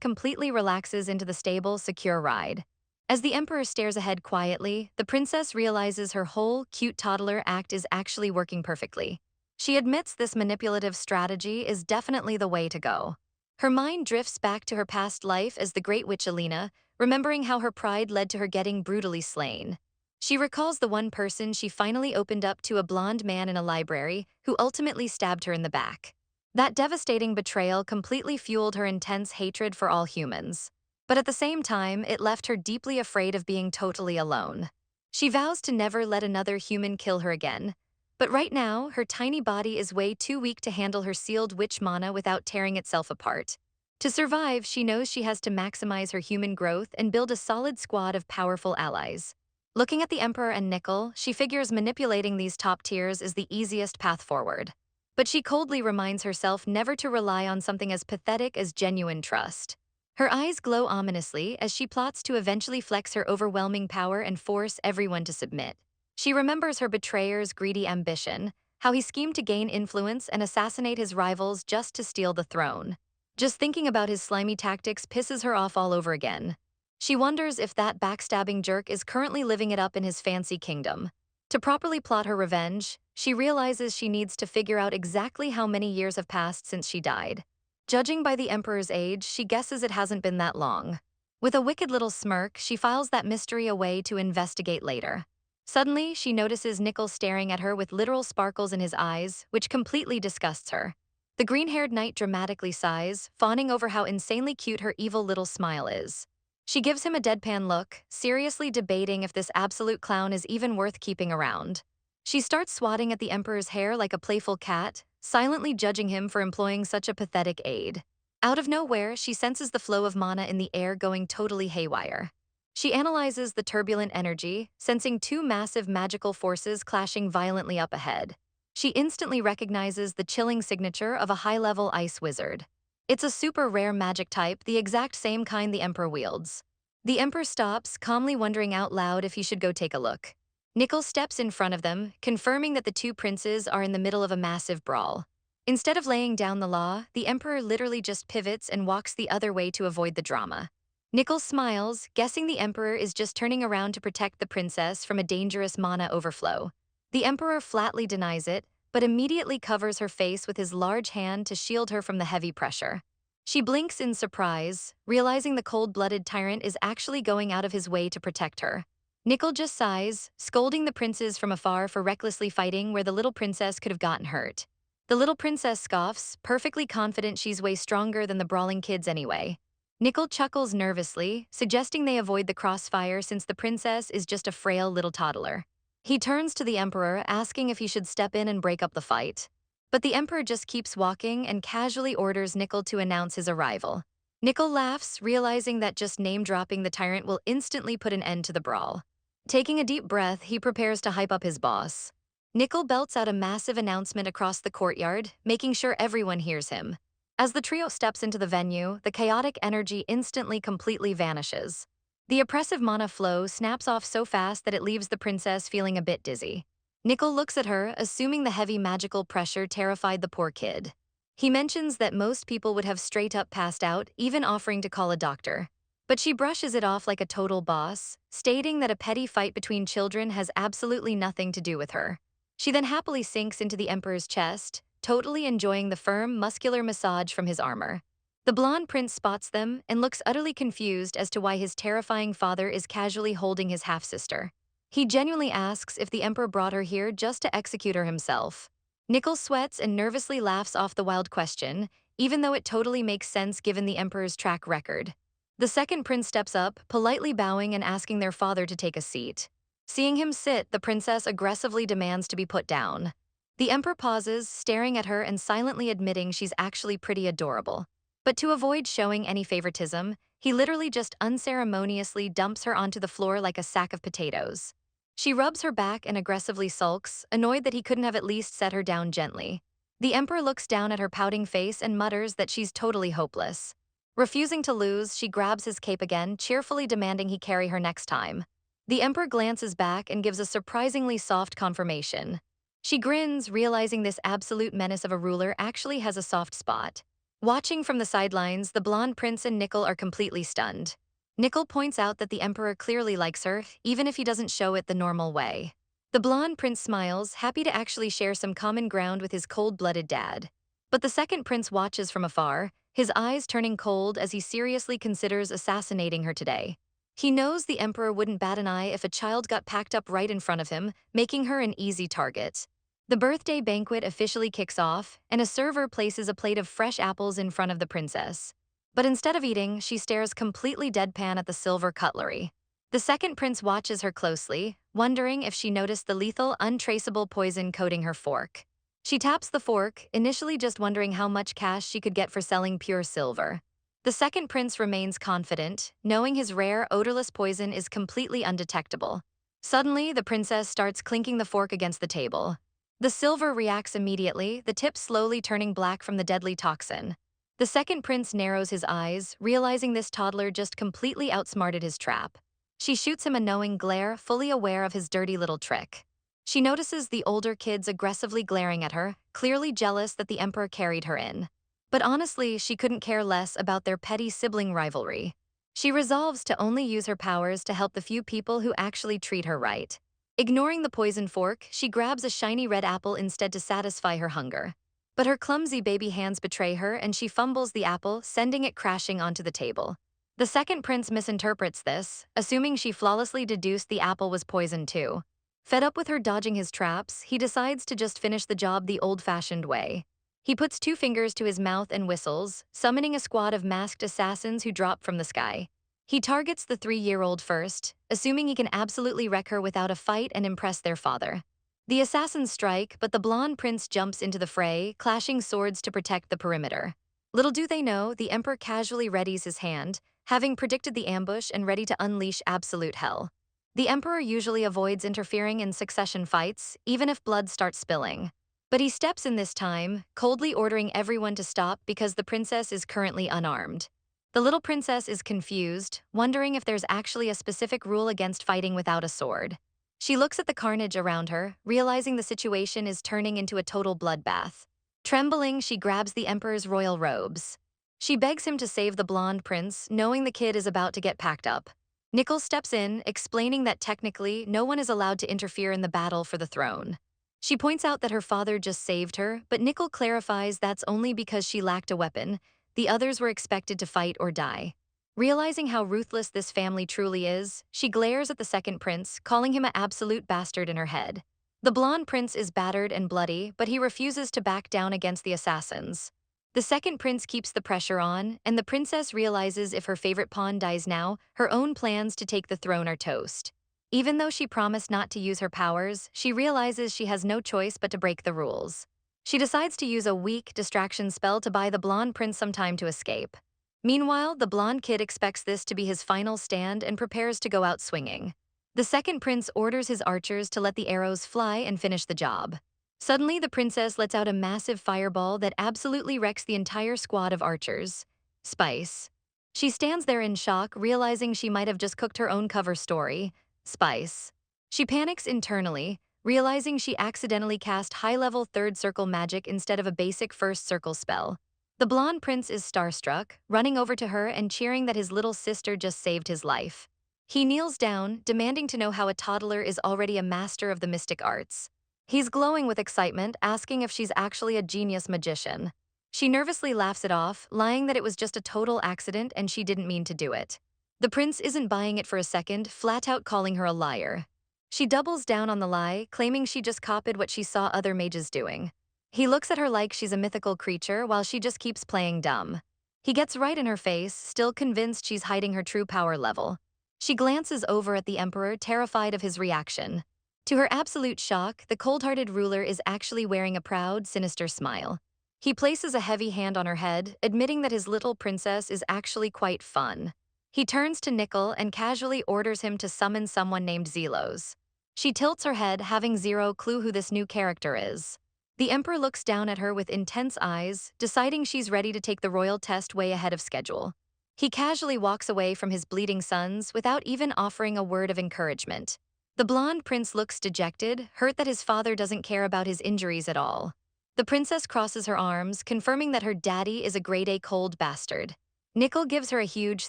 completely relaxes into the stable, secure ride. As the emperor stares ahead quietly, the princess realizes her whole cute toddler act is actually working perfectly. She admits this manipulative strategy is definitely the way to go. Her mind drifts back to her past life as the Great Witch Alina, remembering how her pride led to her getting brutally slain. She recalls the one person she finally opened up to, a blonde man in a library who ultimately stabbed her in the back. That devastating betrayal completely fueled her intense hatred for all humans. But at the same time, it left her deeply afraid of being totally alone. She vows to never let another human kill her again. But right now, her tiny body is way too weak to handle her sealed witch mana without tearing itself apart. To survive, she knows she has to maximize her human growth and build a solid squad of powerful allies. Looking at the Emperor and Nickel, she figures manipulating these top tiers is the easiest path forward. But she coldly reminds herself never to rely on something as pathetic as genuine trust. Her eyes glow ominously as she plots to eventually flex her overwhelming power and force everyone to submit. She remembers her betrayer's greedy ambition, how he schemed to gain influence and assassinate his rivals just to steal the throne. Just thinking about his slimy tactics pisses her off all over again. She wonders if that backstabbing jerk is currently living it up in his fancy kingdom. To properly plot her revenge, she realizes she needs to figure out exactly how many years have passed since she died. Judging by the Emperor's age, she guesses it hasn't been that long. With a wicked little smirk, she files that mystery away to investigate later. Suddenly, she notices Nickel staring at her with literal sparkles in his eyes, which completely disgusts her. The green-haired knight dramatically sighs, fawning over how insanely cute her evil little smile is. She gives him a deadpan look, seriously debating if this absolute clown is even worth keeping around. She starts swatting at the Emperor's hair like a playful cat, silently judging him for employing such a pathetic aid. Out of nowhere, she senses the flow of mana in the air going totally haywire. She analyzes the turbulent energy, sensing two massive magical forces clashing violently up ahead. She instantly recognizes the chilling signature of a high-level ice wizard. It's a super rare magic type, the exact same kind the Emperor wields. The Emperor stops, calmly wondering out loud if he should go take a look. Nickel steps in front of them, confirming that the two princes are in the middle of a massive brawl. Instead of laying down the law, the Emperor literally just pivots and walks the other way to avoid the drama. Nickel smiles, guessing the Emperor is just turning around to protect the princess from a dangerous mana overflow. The Emperor flatly denies it, but immediately covers her face with his large hand to shield her from the heavy pressure. She blinks in surprise, realizing the cold-blooded tyrant is actually going out of his way to protect her. Nickel just sighs, scolding the princes from afar for recklessly fighting where the little princess could have gotten hurt. The little princess scoffs, perfectly confident she's way stronger than the brawling kids anyway. Nickel chuckles nervously, suggesting they avoid the crossfire since the princess is just a frail little toddler. He turns to the Emperor, asking if he should step in and break up the fight. But the Emperor just keeps walking and casually orders Nickel to announce his arrival. Nickel laughs, realizing that just name-dropping the tyrant will instantly put an end to the brawl. Taking a deep breath, he prepares to hype up his boss. Nickel belts out a massive announcement across the courtyard, making sure everyone hears him. As the trio steps into the venue, the chaotic energy instantly completely vanishes. The oppressive mana flow snaps off so fast that it leaves the princess feeling a bit dizzy. Nickel looks at her, assuming the heavy magical pressure terrified the poor kid. He mentions that most people would have straight up passed out, even offering to call a doctor. But she brushes it off like a total boss, stating that a petty fight between children has absolutely nothing to do with her. She then happily sinks into the Emperor's chest, totally enjoying the firm, muscular massage from his armor. The blonde prince spots them and looks utterly confused as to why his terrifying father is casually holding his half-sister. He genuinely asks if the Emperor brought her here just to execute her himself. Nickel sweats and nervously laughs off the wild question, even though it totally makes sense given the Emperor's track record. The second prince steps up, politely bowing and asking their father to take a seat. Seeing him sit, the princess aggressively demands to be put down. The Emperor pauses, staring at her and silently admitting she's actually pretty adorable. But to avoid showing any favoritism, he literally just unceremoniously dumps her onto the floor like a sack of potatoes. She rubs her back and aggressively sulks, annoyed that he couldn't have at least set her down gently. The Emperor looks down at her pouting face and mutters that she's totally hopeless. Refusing to lose, she grabs his cape again, cheerfully demanding he carry her next time. The Emperor glances back and gives a surprisingly soft confirmation. She grins, realizing this absolute menace of a ruler actually has a soft spot. Watching from the sidelines, the blonde prince and Nickel are completely stunned. Nickel points out that the Emperor clearly likes her, even if he doesn't show it the normal way. The blonde prince smiles, happy to actually share some common ground with his cold-blooded dad. But the second prince watches from afar, his eyes turning cold as he seriously considers assassinating her today. He knows the emperor wouldn't bat an eye if a child got packed up right in front of him, making her an easy target. The birthday banquet officially kicks off, and a server places a plate of fresh apples in front of the princess. But instead of eating, she stares completely deadpan at the silver cutlery. The second prince watches her closely, wondering if she noticed the lethal, untraceable poison coating her fork. She taps the fork, initially just wondering how much cash she could get for selling pure silver. The second prince remains confident, knowing his rare, odorless poison is completely undetectable. Suddenly, the princess starts clinking the fork against the table. The silver reacts immediately, the tip slowly turning black from the deadly toxin. The second prince narrows his eyes, realizing this toddler just completely outsmarted his trap. She shoots him a knowing glare, fully aware of his dirty little trick. She notices the older kids aggressively glaring at her, clearly jealous that the emperor carried her in. But honestly, she couldn't care less about their petty sibling rivalry. She resolves to only use her powers to help the few people who actually treat her right. Ignoring the poison fork, she grabs a shiny red apple instead to satisfy her hunger. But her clumsy baby hands betray her and she fumbles the apple, sending it crashing onto the table. The second prince misinterprets this, assuming she flawlessly deduced the apple was poisoned too. Fed up with her dodging his traps, he decides to just finish the job the old-fashioned way. He puts two fingers to his mouth and whistles, summoning a squad of masked assassins who drop from the sky. He targets the 3-year-old first, assuming he can absolutely wreck her without a fight and impress their father. The assassins strike, but the blonde prince jumps into the fray, clashing swords to protect the perimeter. Little do they know, the emperor casually readies his hand, having predicted the ambush and ready to unleash absolute hell. The emperor usually avoids interfering in succession fights, even if blood starts spilling. But he steps in this time, coldly ordering everyone to stop because the princess is currently unarmed. The little princess is confused, wondering if there's actually a specific rule against fighting without a sword. She looks at the carnage around her, realizing the situation is turning into a total bloodbath. Trembling, she grabs the emperor's royal robes. She begs him to save the blonde prince, knowing the kid is about to get packed up. Nickel steps in, explaining that technically no one is allowed to interfere in the battle for the throne. She points out that her father just saved her, but Nickel clarifies that's only because she lacked a weapon. The others were expected to fight or die. Realizing how ruthless this family truly is, she glares at the second prince, calling him an absolute bastard in her head. The blonde prince is battered and bloody, but he refuses to back down against the assassins. The second prince keeps the pressure on, and the princess realizes if her favorite pawn dies now, her own plans to take the throne are toast. Even though she promised not to use her powers, she realizes she has no choice but to break the rules. She decides to use a weak distraction spell to buy the blonde prince some time to escape. Meanwhile, the blonde kid expects this to be his final stand and prepares to go out swinging. The second prince orders his archers to let the arrows fly and finish the job. Suddenly, the princess lets out a massive fireball that absolutely wrecks the entire squad of archers. Spice. She stands there in shock, realizing she might have just cooked her own cover story. Spice. She panics internally, realizing she accidentally cast high-level third circle magic instead of a basic first circle spell. The blonde prince is starstruck, running over to her and cheering that his little sister just saved his life. He kneels down, demanding to know how a toddler is already a master of the mystic arts. He's glowing with excitement, asking if she's actually a genius magician. She nervously laughs it off, lying that it was just a total accident and she didn't mean to do it. The prince isn't buying it for a second, flat out calling her a liar. She doubles down on the lie, claiming she just copied what she saw other mages doing. He looks at her like she's a mythical creature while she just keeps playing dumb. He gets right in her face, still convinced she's hiding her true power level. She glances over at the emperor, terrified of his reaction. To her absolute shock, the cold-hearted ruler is actually wearing a proud, sinister smile. He places a heavy hand on her head, admitting that his little princess is actually quite fun. He turns to Nickel and casually orders him to summon someone named Zelos. She tilts her head, having zero clue who this new character is. The emperor looks down at her with intense eyes, deciding she's ready to take the royal test way ahead of schedule. He casually walks away from his bleeding sons without even offering a word of encouragement. The blonde prince looks dejected, hurt that his father doesn't care about his injuries at all. The princess crosses her arms, confirming that her daddy is a grade-A cold bastard. Nickel gives her a huge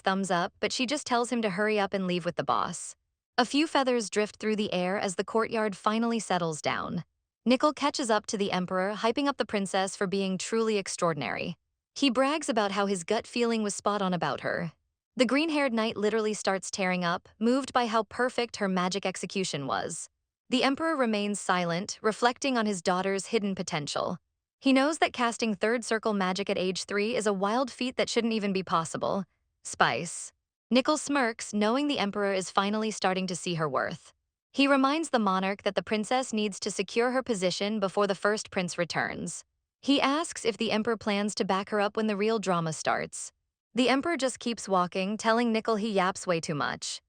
thumbs up, but she just tells him to hurry up and leave with the boss. A few feathers drift through the air as the courtyard finally settles down. Nickel catches up to the emperor, hyping up the princess for being truly extraordinary. He brags about how his gut feeling was spot on about her. The green-haired knight literally starts tearing up, moved by how perfect her magic execution was. The emperor remains silent, reflecting on his daughter's hidden potential. He knows that casting third circle magic at age 3 is a wild feat that shouldn't even be possible. Spice. Nickel smirks, knowing the emperor is finally starting to see her worth. He reminds the monarch that the princess needs to secure her position before the first prince returns. He asks if the emperor plans to back her up when the real drama starts. The emperor just keeps walking, telling Nickel he yaps way too much.